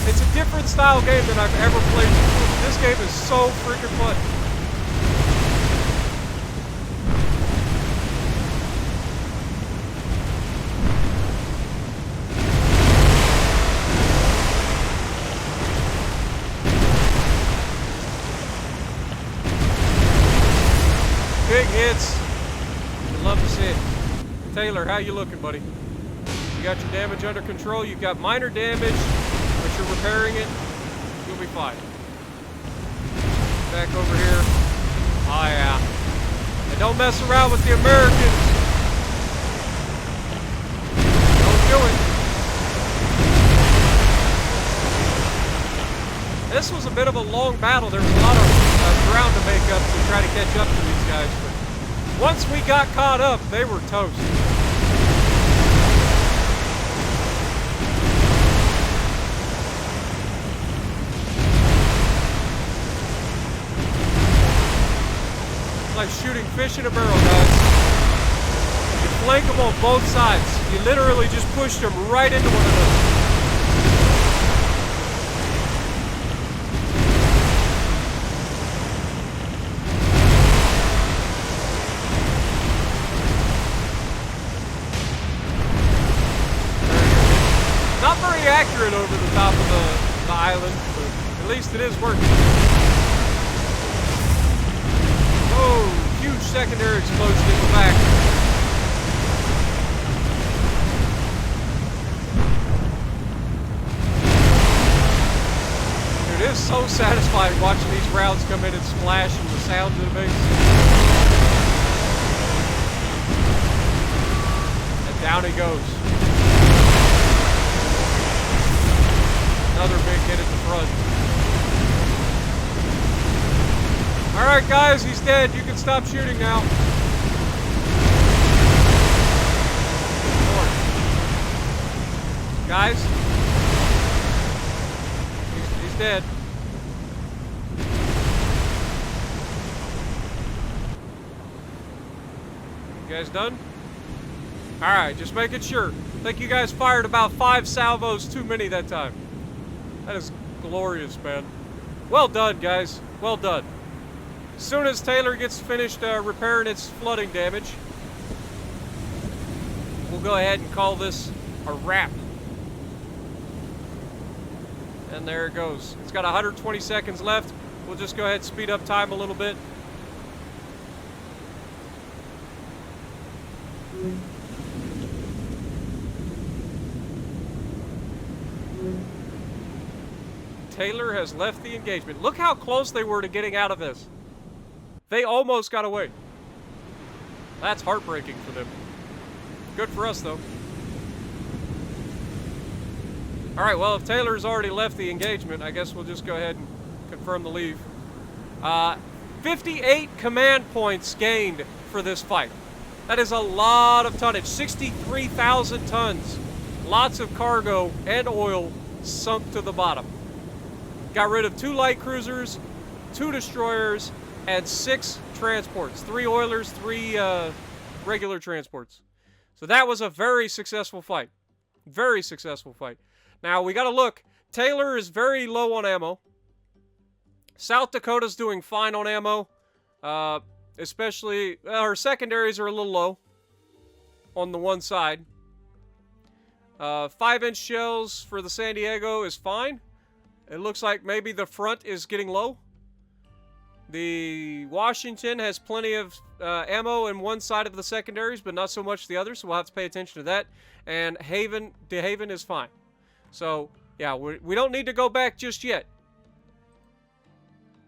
It's a different style game than I've ever played before. This game is so freaking fun. Big hits. I'd love to see it. Taylor, how you looking, buddy? You got your damage under control. You've got minor damage, but you're repairing it. You'll be fine. Back over here. Oh, yeah. And don't mess around with the Americans. Don't do it. This was a bit of a long battle. There was a lot of ground to make up to try to catch up to these guys. But once we got caught up, they were toast. It's like shooting fish in a barrel, guys. You flank them on both sides. You literally just pushed them right into one another. Not very accurate over the top of the island, but at least it is working. Oh, huge secondary explosion in the back. Dude, it is so satisfying watching these rounds come in and splash and the sounds it makes. And down he goes. Another big hit at the front. Alright guys, he's dead. You can stop shooting now. Guys. He's dead. You guys done? Alright, just making sure. I think you guys fired about 5 salvos too many that time. That is glorious, man. Well done, guys. Well done. As soon as Taylor gets finished repairing its flooding damage, we'll go ahead and call this a wrap. And there it goes. It's got 120 seconds left. We'll just go ahead and speed up time a little bit. Taylor has left the engagement. Look how close they were to getting out of this. They almost got away. That's heartbreaking for them. Good for us, though. Alright, well, if Taylor's already left the engagement, I guess we'll just go ahead and confirm the leave. 58 command points gained for this fight. That is a lot of tonnage. 63,000 tons. Lots of cargo and oil sunk to the bottom. Got rid of 2 light cruisers, 2 destroyers, and 6 transports. 3 oilers, 3 regular transports. So that was a very successful fight. Very successful fight. Now, we got to look. Taylor is very low on ammo. South Dakota's doing fine on ammo. Especially, her secondaries are a little low on the one side. 5-inch shells for the San Diego is fine. It looks like maybe the front is getting low. The Washington has plenty of ammo in one side of the secondaries, but not so much the other, so we'll have to pay attention to that. And DeHaven is fine. So, yeah, we don't need to go back just yet.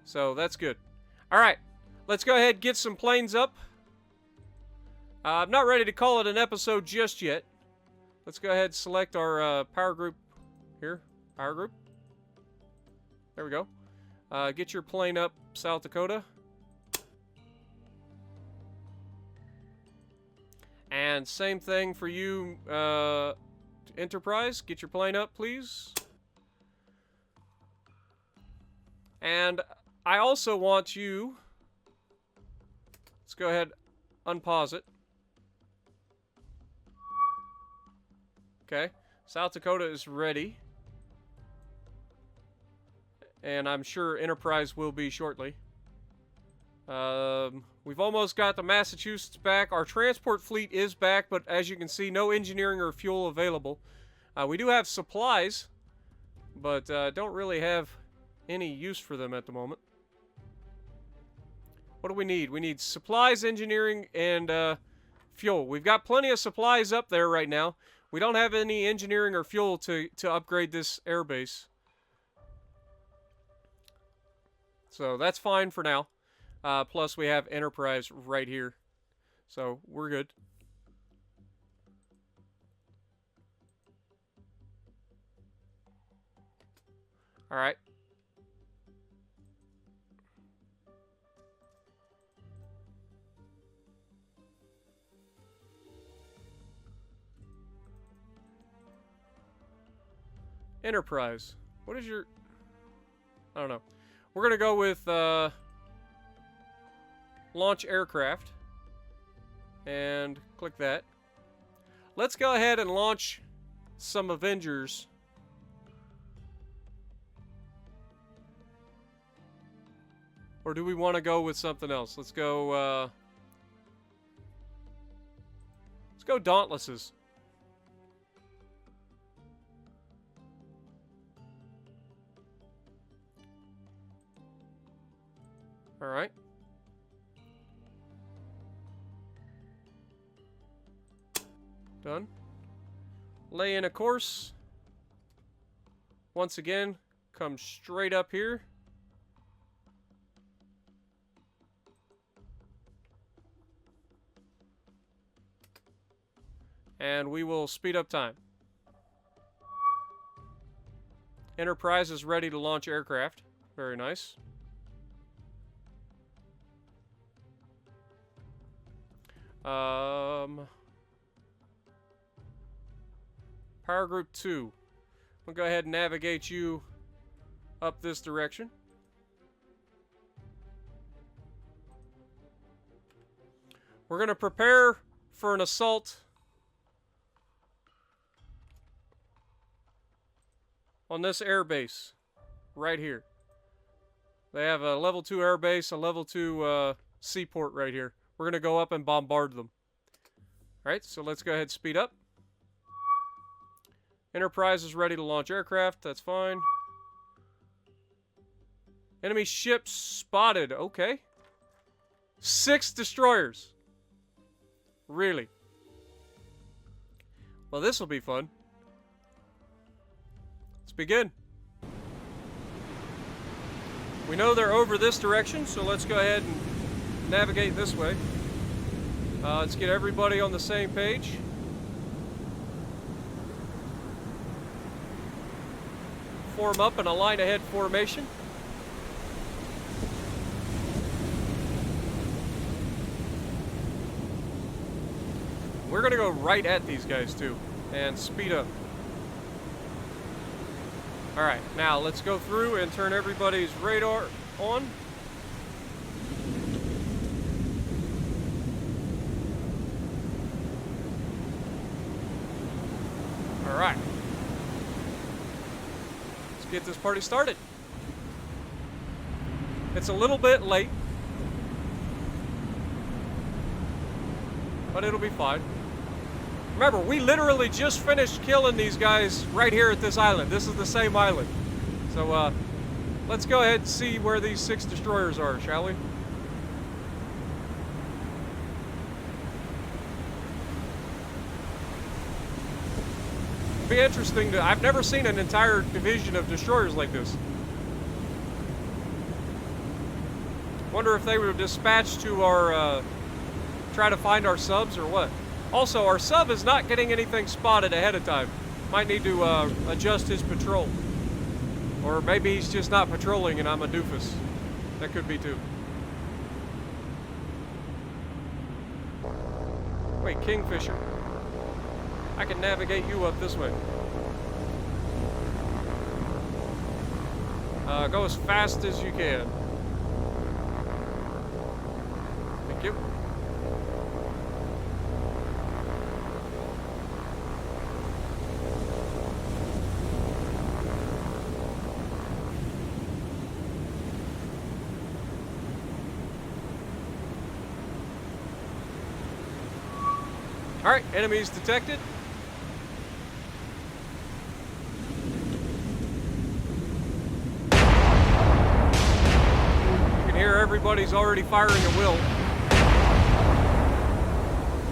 So, that's good. Alright, let's go ahead and get some planes up. I'm not ready to call it an episode just yet. Let's go ahead and select our power group here. Power group. There we go. Get your plane up, South Dakota. And same thing for you, Enterprise. Get your plane up, please. And I also want you... Let's go ahead, unpause it. Okay. South Dakota is ready. And I'm sure Enterprise will be shortly. We've almost got the Massachusetts back. Our transport fleet is back, but as you can see, no engineering or fuel available. We do have supplies, but don't really have any use for them at the moment. What do we need? We need supplies, engineering, and fuel. We've got plenty of supplies up there right now. We don't have any engineering or fuel to upgrade this airbase. So that's fine for now. Plus we have Enterprise right here. So we're good. Alright. Enterprise. What is your... I don't know. We're going to go with launch aircraft. And click that. Let's go ahead and launch some Avengers. Or do we want to go with something else? Let's go Dauntlesses. All right. Done. Lay in a course. Once again, come straight up here. And we will speed up time. Enterprise is ready to launch aircraft. Very nice. Power Group 2. We'll go ahead and navigate you up this direction. We're going to prepare for an assault on this airbase right here. They have a level 2 airbase, a level 2 seaport right here. We're going to go up and bombard them. Alright, so let's go ahead and speed up. Enterprise is ready to launch aircraft. That's fine. Enemy ships spotted. Okay. 6 destroyers. Really? Well, this will be fun. Let's begin. We know they're over this direction, so let's go ahead and navigate this way. Let's get everybody on the same page. Form up in a line ahead formation. We're gonna go right at these guys too, and speed up. Alright, now let's go through and turn everybody's radar on. Alright. Let's get this party started. It's a little bit late, but it'll be fine. Remember, we literally just finished killing these guys right here at this island. This is the same island. So, let's go ahead and see where these 6 destroyers are, shall we? It'd be interesting to... I've never seen an entire division of destroyers like this. Wonder if they were dispatched to our, try to find our subs or what. Also, our sub is not getting anything spotted ahead of time. Might need to adjust his patrol. Or maybe he's just not patrolling and I'm a doofus. That could be too. Wait, Kingfisher. I can navigate you up this way. Go as fast as you can. Thank you. Alright, enemies detected. You can hear everybody's already firing at will.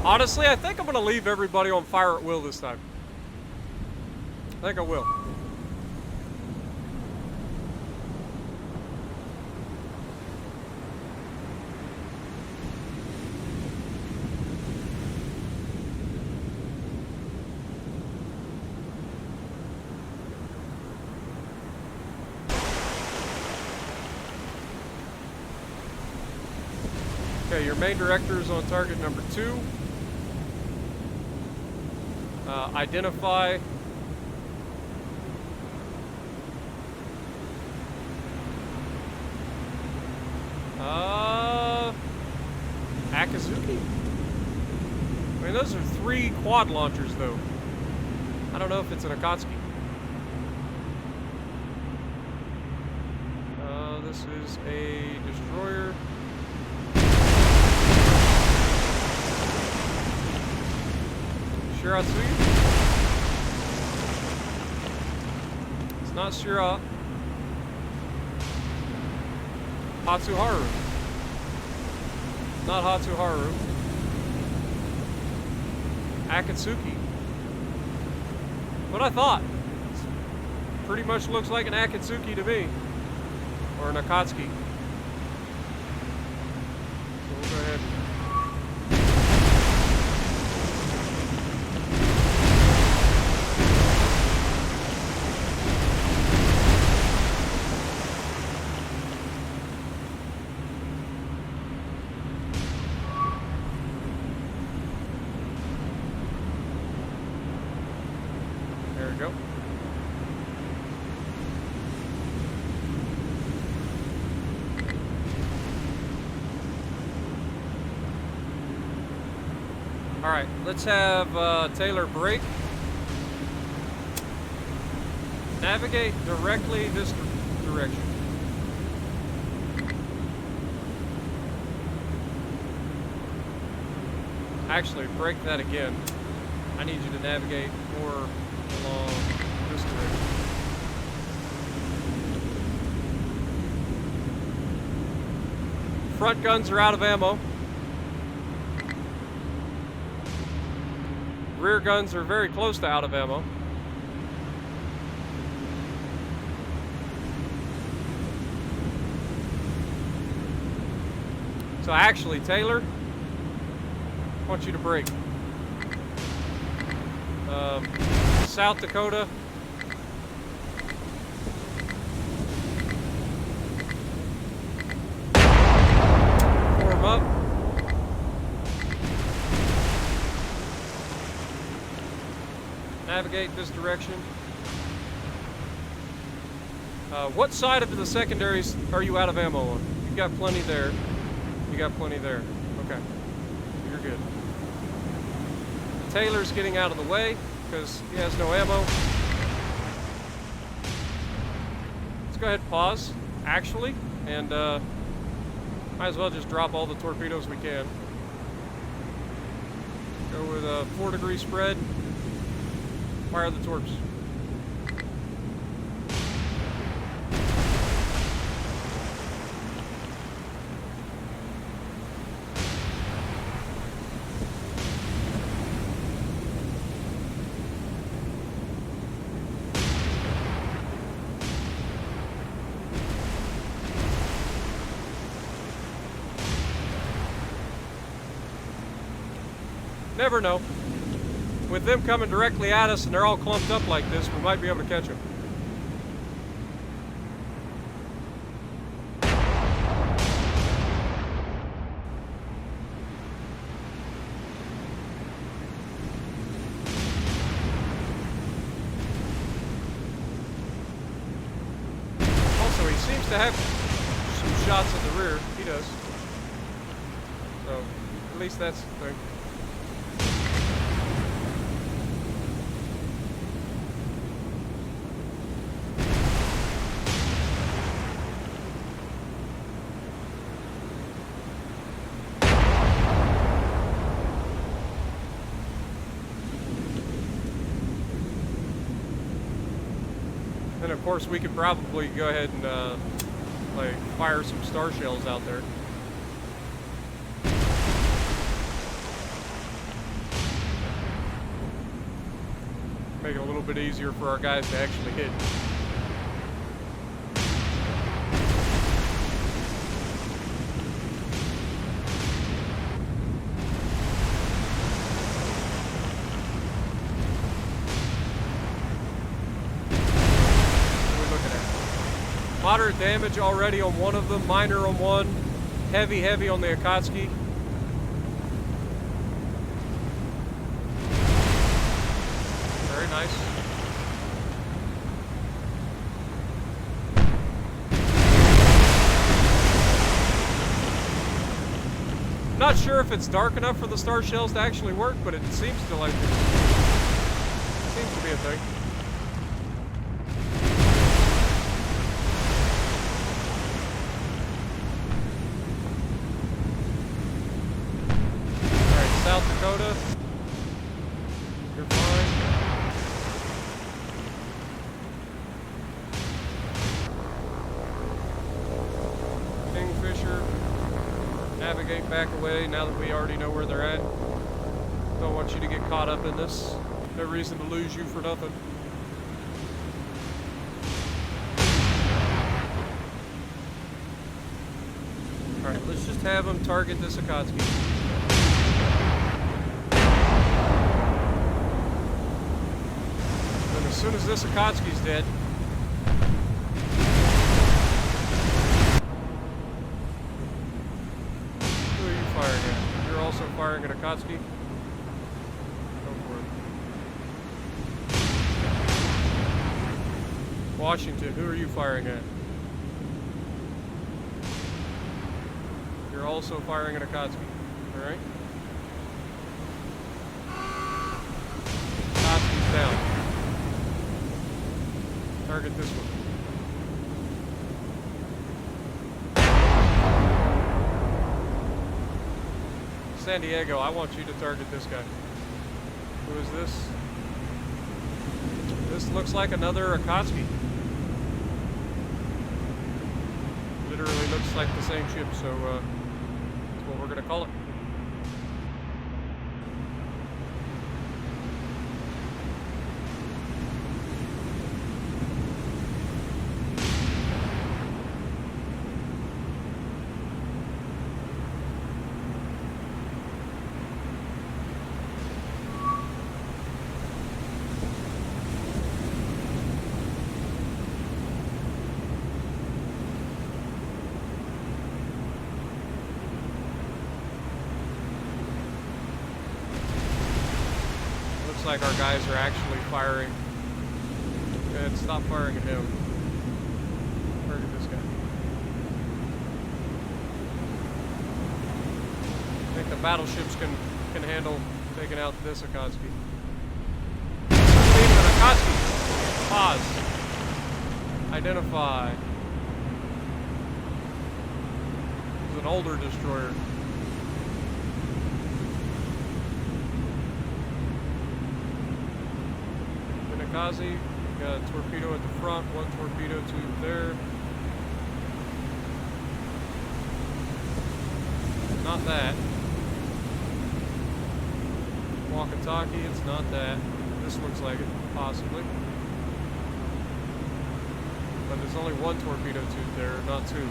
Honestly, I think I'm going to leave everybody on fire at will this time. I think I will. Okay, your main director is on target number 2. Identify. Akazuki? I mean, those are 3 quad launchers, though. I don't know if it's an Akatsuki. This is a destroyer. Shiratsuyu? It's not Shira. Hatsuharu. Not Hatsuharu. Akatsuki. What I thought. Pretty much looks like an Akatsuki to me. Or an Akatsuki. So we'll go ahead. There we go. Alright, let's have Taylor brake. Navigate directly this direction. Actually, brake that again. I need you to navigate more along this direction. Front guns are out of ammo. Rear guns are very close to out of ammo. So actually, Taylor, I want you to break. South Dakota. Form up. Navigate this direction. What side of the secondaries are you out of ammo on? You've got plenty there. You got plenty there. Okay. You're good. Taylor's getting out of the way because he has no ammo. Let's go ahead and pause, actually, and might as well just drop all the torpedoes we can. Go with a 4-degree spread. Fire the torps. Never know. With them coming directly at us and they're all clumped up like this, we might be able to catch them. Also, he seems to have some shots in the rear. He does. So, at least that's the thing. And of course, we could probably go ahead and like fire some star shells out there. Make it a little bit easier for our guys to actually hit. Moderate damage already on one of them, minor on one, heavy on the Akatsuki. Very nice. Not sure if it's dark enough for the star shells to actually work, but it seems to like it. Seems to be a thing. South Dakota, you're fine. Kingfisher, navigate back away now that we already know where they're at. Don't want you to get caught up in this. No reason to lose you for nothing. Alright, let's just have them target this Akatsuki. As soon as this Akatsuki's dead, who are you firing at? You're also firing at Akatsuki? Go for it. Washington, who are you firing at? You're also firing at Akatsuki, alright? Akatsuki's down. Target this one. San Diego, I want you to target this guy. Who is this? This looks like another Akatsuki. Literally looks like the same ship, so that's what we're gonna call it. like our guys are actually firing. Good, stop firing at him. Target this guy. I think the battleships can handle taking out this Akatsuki. Even an Akatsuki. Pause. Identify. It's an older destroyer. Kamikaze, got a torpedo at the front, one torpedo tube there. Not that. Walkie-talkie, it's not that. This looks like it, possibly. But there's only one torpedo tube there, not two.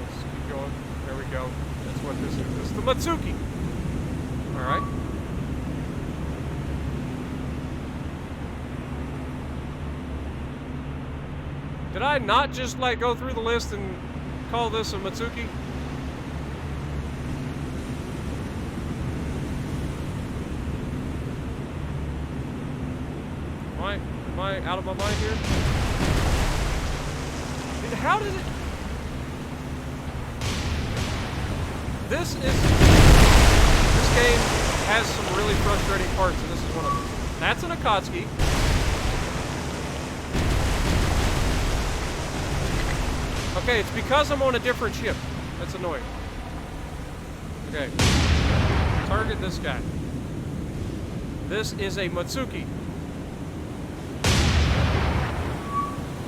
Let's keep going. There we go. That's what this is. This is the Matsuki. Alright. Did I not just like go through the list and call this a Matsuki? Am I out of my mind here? How did it... This game has some really frustrating parts, and this is one of them. That's an Akatsuki. Okay, it's because I'm on a different ship. That's annoying. Okay. Target this guy. This is a Matsuki.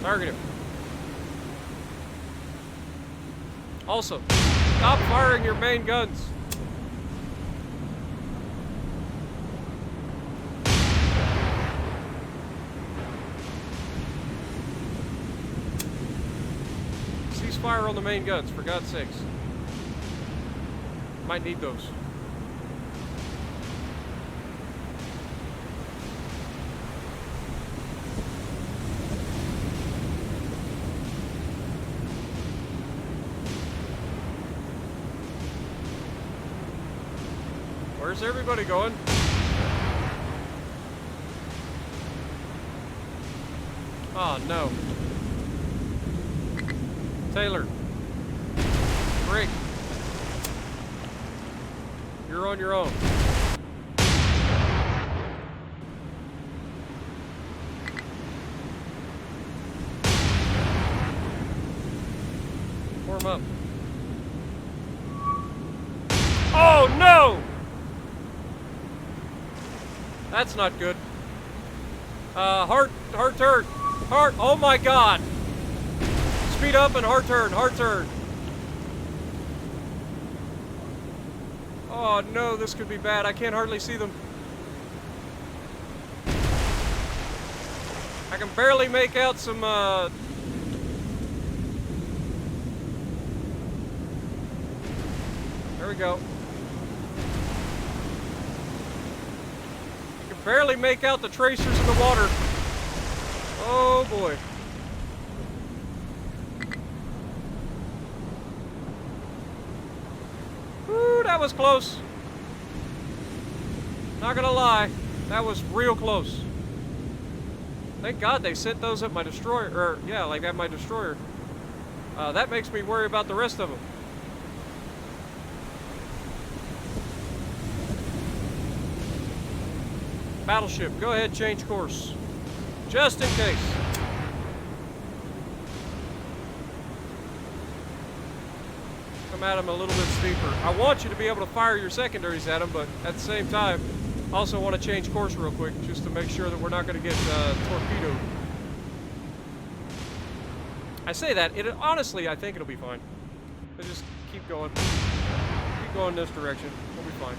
Target him. Also, stop firing your main guns. Cease fire on the main guns, for God's sakes. Might need those. Where's everybody going? Oh no. Taylor. Break. You're on your own. Form up. Oh no! That's not good. Hard turn. Hard, oh my God. Speed up and hard turn. Oh no, this could be bad. I can't hardly see them. I can barely make out some, There we go. Barely make out the tracers in the water. Oh boy. Woo, that was close. Not gonna lie, that was real close. Thank God they sent those at my destroyer, or yeah, like at my destroyer. That makes me worry about the rest of them. Battleship, go ahead, change course. Just in case. Come at them a little bit steeper. I want you to be able to fire your secondaries at them, but at the same time, I also want to change course real quick, just to make sure that we're not going to get torpedoed. I say that, honestly, I think it'll be fine. But just keep going. Keep going this direction. We'll be fine.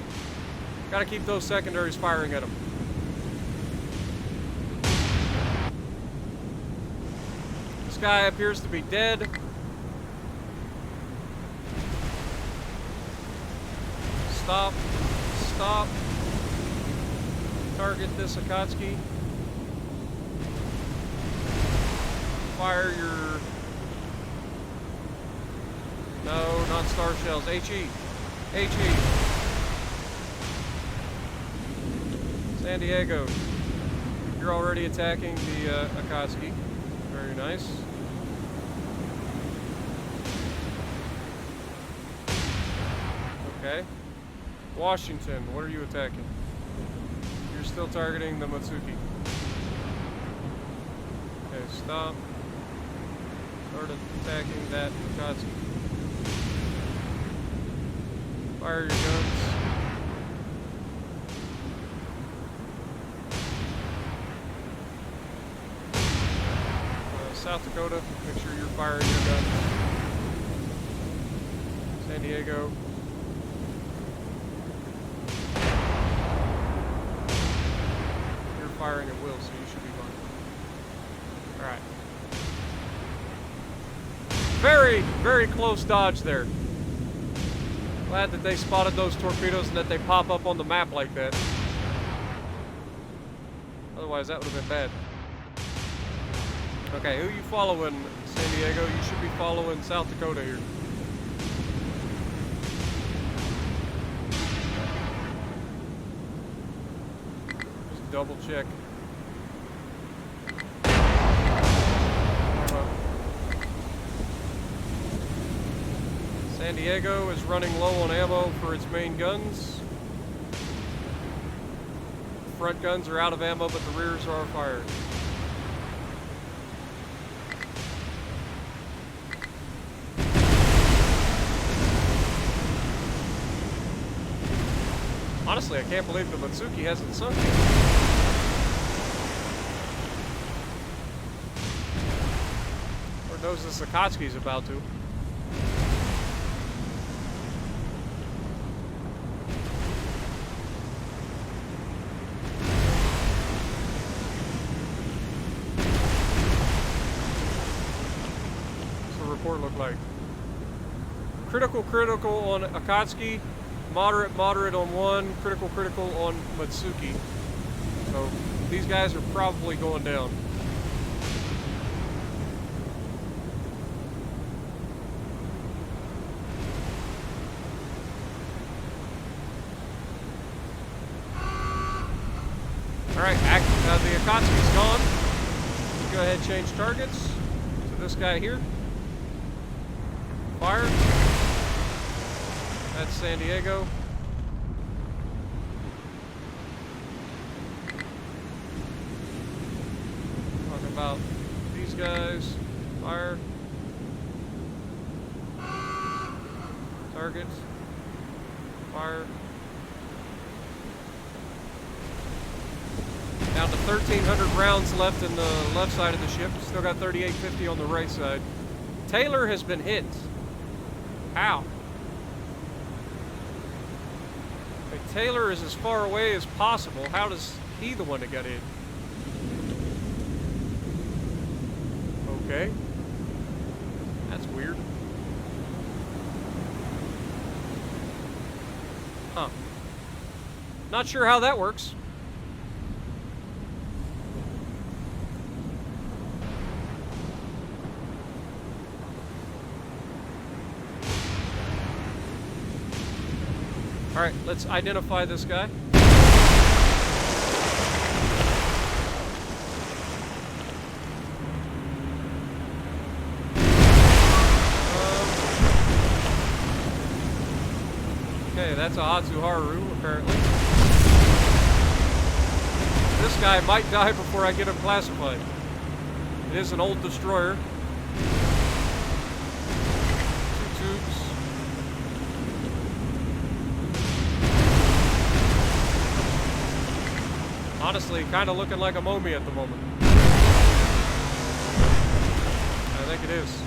Gotta keep those secondaries firing at them. This guy appears to be dead. Stop. Stop. Target this Akatsuki. Fire your... No, not star shells. HE. HE. San Diego, you're already attacking the Akatsuki. Very nice. Okay. Washington, what are you attacking? You're still targeting the Matsuki. Okay, stop. Start attacking that Akatsuki. Fire your guns. South Dakota, make sure you're firing your guns. San Diego. You're firing at will, so you should be fine. Alright. Very, very close dodge there. Glad that they spotted those torpedoes and that they pop up on the map like that. Otherwise, that would have been bad. Okay, who are you following, San Diego? You should be following South Dakota here. Just double check. San Diego is running low on ammo for its main guns. Front guns are out of ammo, but the rears are fired. Honestly, I can't believe the Matsuki hasn't sunk yet. Lord knows this Akatsuki's about to. What's the report look like? Critical on Akatsuki. Moderate on one, critical on Matsuki. So these guys are probably going down. Alright, the Akatsuki's gone. Go ahead and change targets to this guy here. Fire. That's San Diego. Talking about these guys. Fire. Targets. Fire. Down to 1,300 rounds left in the left side of the ship. Still got 3850 on the right side. Taylor has been hit. How? Taylor is as far away as possible. How does he the one that got hit? Okay. That's weird. Huh. Not sure how that works. Alright, let's identify this guy. Okay, that's a Hatsuharu, apparently. This guy might die before I get him classified. It is an old destroyer. 2 tubes. Honestly, kind of looking like a Momi at the moment. I think it is.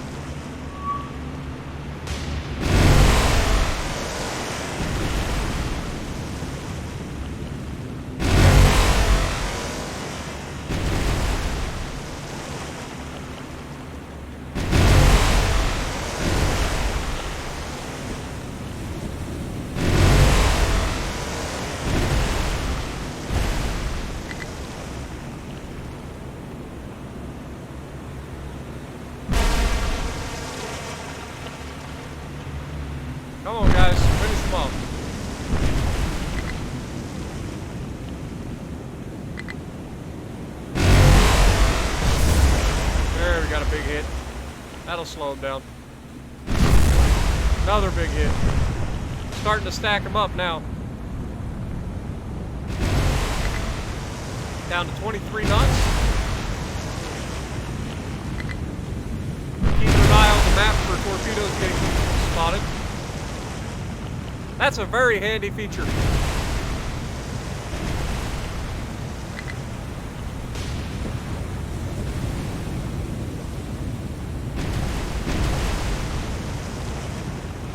Come on, guys, finish them off. That'll slow him down. Another big hit. Starting to stack him up now. Down to 23 knots. Keeping an eye on the map for torpedoes getting spotted. That's a very handy feature.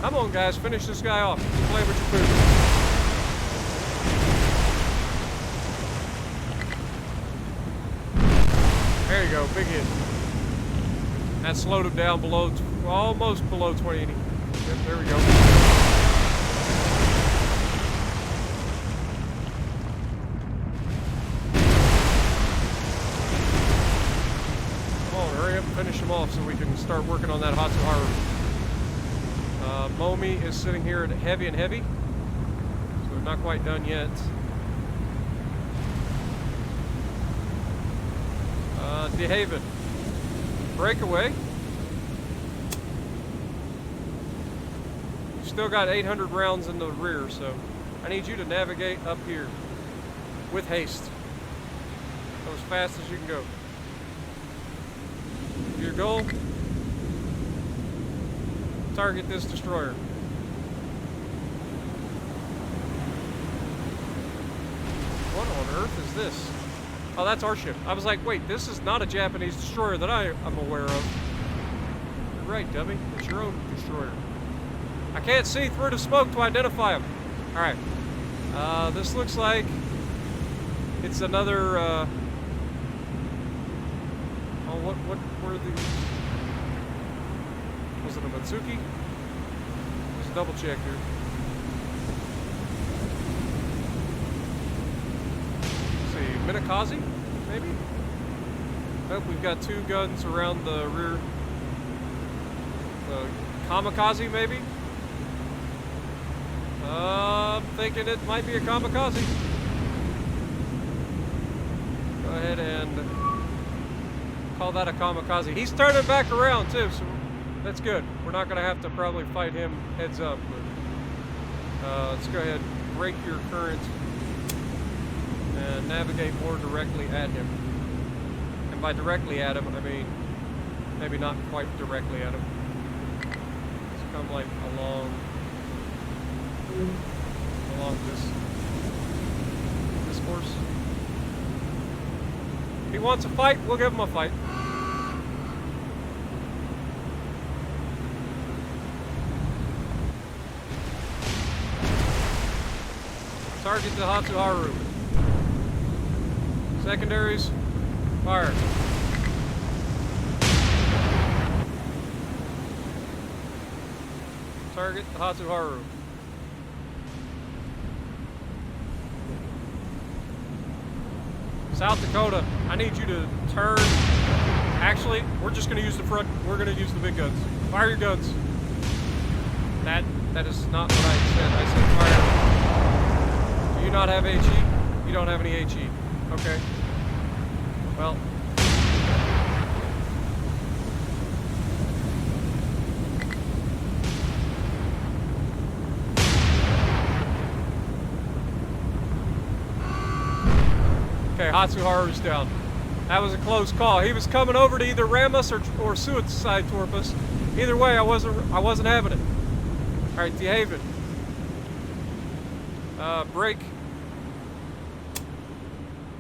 Come on, guys, finish this guy off. Play with your food. There you go, big hit. That slowed him down below, almost below 20. Yep, there we go. Come on, hurry up and finish him off so we can start working on that Hatsuharu. Momi is sitting here at heavy and heavy, so we're not quite done yet. De Haven, breakaway. You've still got 800 rounds in the rear, so I need you to navigate up here with haste. Go as fast as you can go. Your goal, target this destroyer. What on earth is this? Oh, that's our ship. I was like, wait, this is not a Japanese destroyer that I'm aware of. You're right, dummy. It's your own destroyer. I can't see through the smoke to identify him. All right. This looks like it's another. Oh, what were these? Was it a Matsuki? Let's double check here. Minakaze, maybe? Nope, we've got two guns around the rear. Kamikaze, maybe? I'm thinking it might be a kamikaze. Go ahead and call that a kamikaze. He's turning back around too, so that's good. We're not going to have to probably fight him heads up. But, let's go ahead and break your current and navigate more directly at him. And by directly at him, I mean maybe not quite directly at him. Let's come like along this course. If he wants a fight, we'll give him a fight. Target the Hatsuharu. Secondaries, fire. Target the Hatsuharu. South Dakota, I need you to turn. Actually, we're just going to use the front. We're going to use the big guns. Fire your guns. That is not what I said. I said fire. Do you not have HE? You don't have any HE. Okay. Well. Okay, Hatsuharu's down. That was a close call. He was coming over to either ram us or suicide torp us. Either way, I wasn't having it. All right, De Haven. Brake.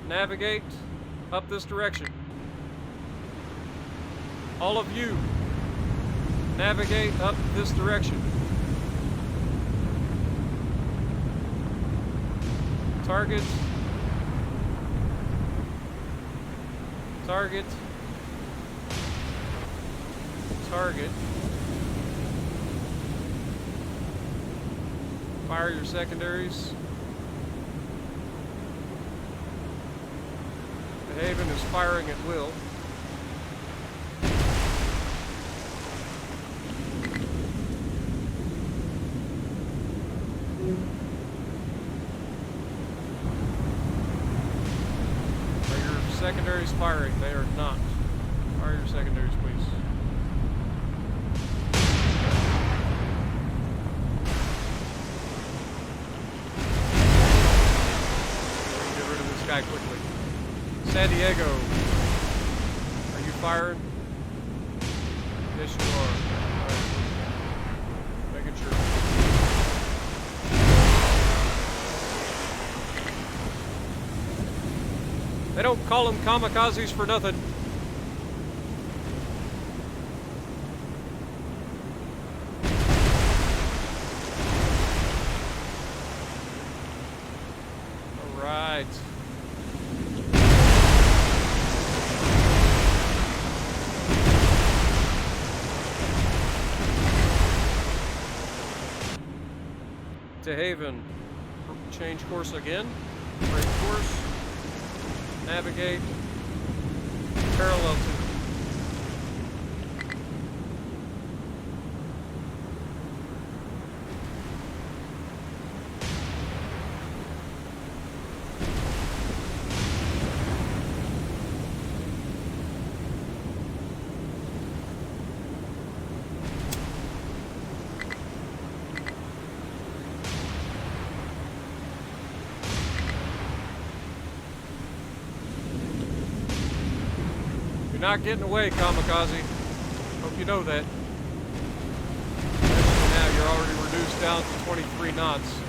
Navigate up this direction. All of you, navigate up this direction. Target. Target. Target. Fire your secondaries. The Haven is firing at will. Are your secondaries firing? They are not. Fire your secondaries, please. guy quickly. San Diego. Are you firing? Yes, you are. Alright. Making sure. They don't call them kamikazes for nothing. Alright. To Haven. Change course again. Break course. Navigate. Parallel to. Not getting away, kamikaze. Hope you know that. Especially now, you're already reduced down to 23 knots.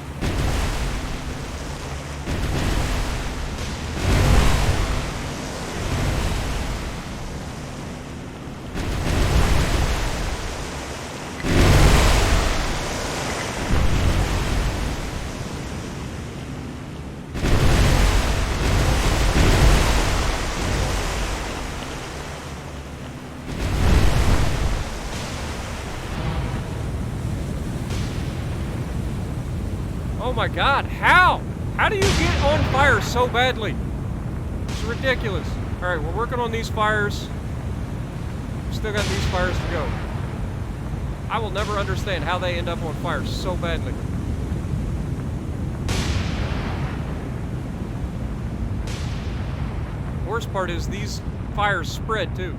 Oh my God, how? How do you get on fire so badly? It's ridiculous. All right, we're working on these fires. Still got these fires to go. I will never understand how they end up on fire so badly. The worst part is these fires spread too.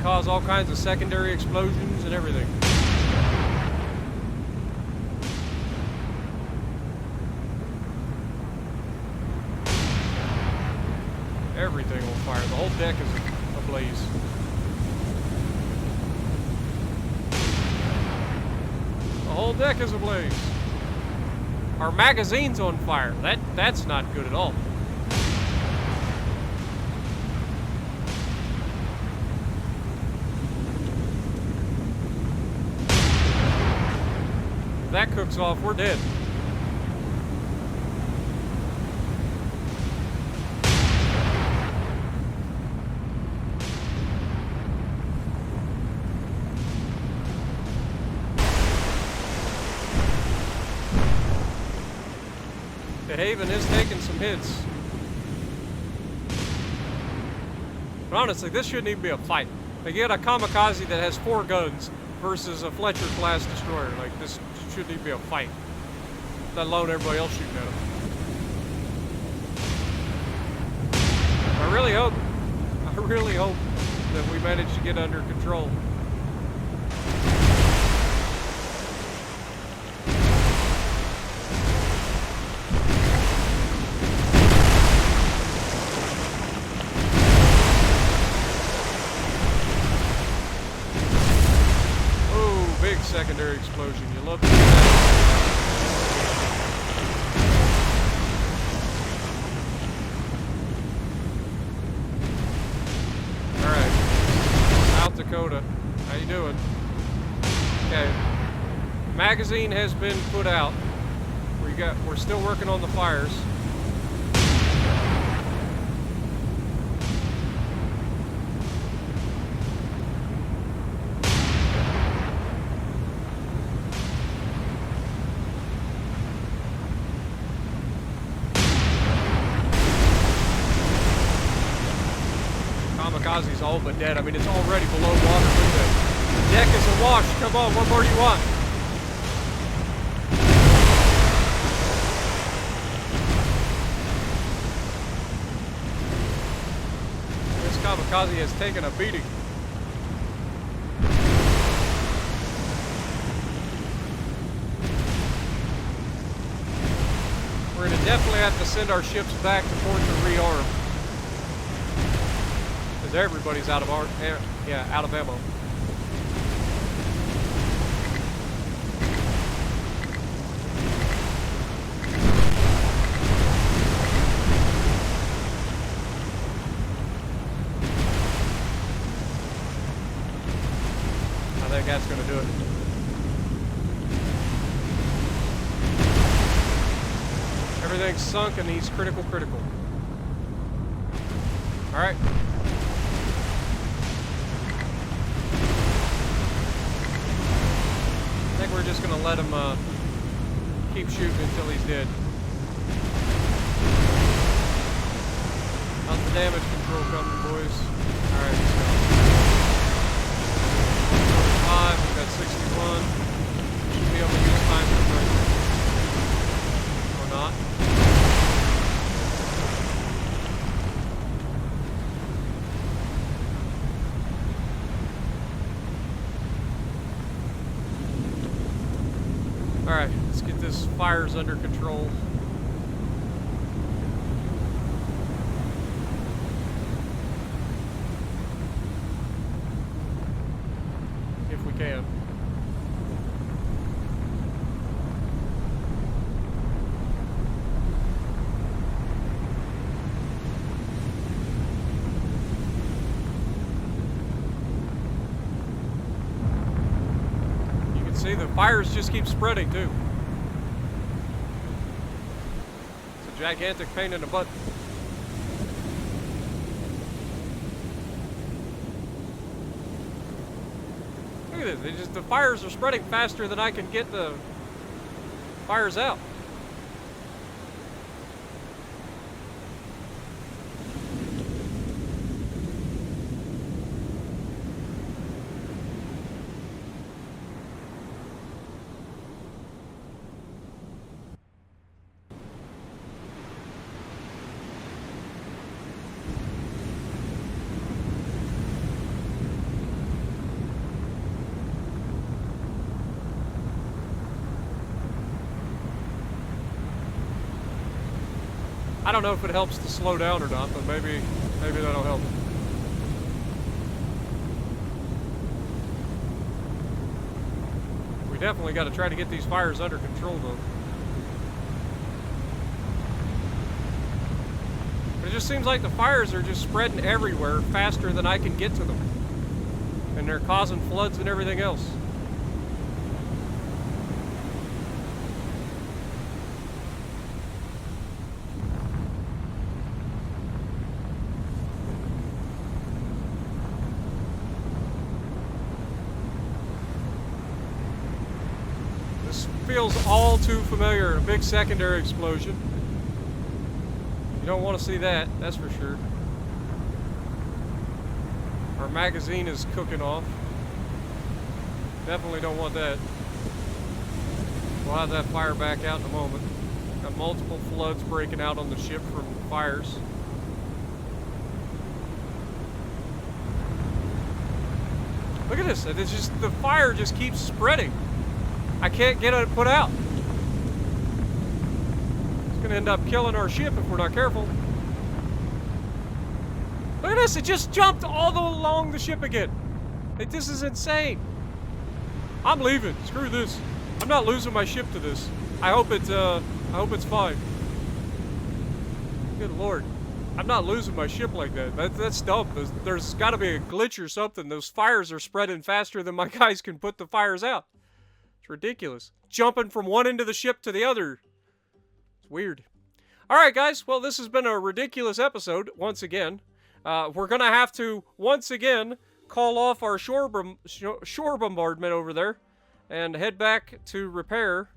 Cause all kinds of secondary explosions and everything. Everything on fire. The whole deck is ablaze. The whole deck is ablaze. Our magazine's on fire. That's not good at all. If that cooks off, we're dead. The Haven is taking some hits. But honestly, this shouldn't even be a fight. Like, you got a kamikaze that has 4 guns versus a Fletcher-class destroyer. Like, this shouldn't even be a fight. Let alone everybody else shooting at him. I really hope that we manage to get under control. Secondary explosion. You love to see that. Alright. South Dakota. How you doing? Okay. Magazine has been put out. We're still working on the fires. Kamikaze's all but dead. I mean, it's already below water. Look at that. The deck is awash. Come on, what more do you want? This kamikaze has taken a beating. We're gonna definitely have to send our ships back to port to rearm. Because everybody's out of out of ammo. I think that's gonna do it. Everything's sunk and he's critical. Alright. I think we're just gonna let him keep shooting until he's dead. How's the damage control coming, boys? Alright, let's go. 5, we've got 61. Should be able to use time for break. Or not. Alright, let's get this fires under control. If we can. See, the fires just keep spreading, too. It's a gigantic pain in the butt. Look at this. The fires are spreading faster than I can get the fires out. I don't know if it helps to slow down or not, but maybe that'll help. We definitely got to try to get these fires under control, though. It just seems like the fires are just spreading everywhere faster than I can get to them. And they're causing floods and everything else. Feels all too familiar. A big secondary explosion. You don't want to see that, that's for sure. Our magazine is cooking off. Definitely don't want that. We'll have that fire back out in a moment. Got multiple floods breaking out on the ship from fires. Look at this. It's just, the fire just keeps spreading. I can't get it put out. It's gonna end up killing our ship if we're not careful. Look at this, it just jumped all along the ship again. Like, this is insane. I'm leaving, screw this. I'm not losing my ship to this. I hope it's fine. Good Lord. I'm not losing my ship like that. That's dumb. There's gotta be a glitch or something. Those fires are spreading faster than my guys can put the fires out. Ridiculous. Jumping from one end of the ship to the other. It's weird. Alright, guys. Well, this has been a ridiculous episode, once again. We're going to have to, once again, call off our shore bombardment over there and head back to repair.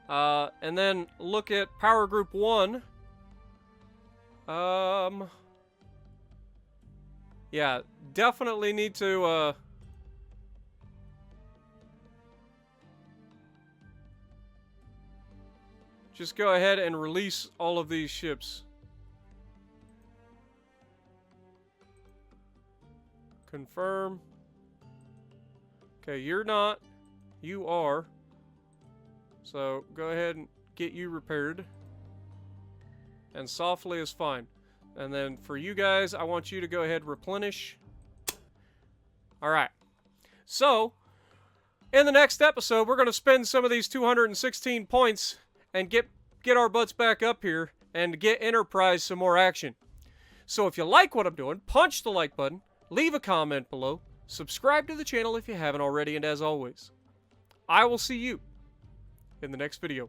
And then look at Power Group 1. Yeah, definitely need to, just go ahead and release all of these ships. Confirm. Okay, you're not. You are. So go ahead and get you repaired. And softly is fine. And then for you guys, I want you to go ahead and replenish. Alright. So, in the next episode, we're going to spend some of these 216 points and get our butts back up here and get Enterprise some more action. So if you like what I'm doing, punch the like button, leave a comment below, subscribe to the channel if you haven't already, and as always, I will see you in the next video.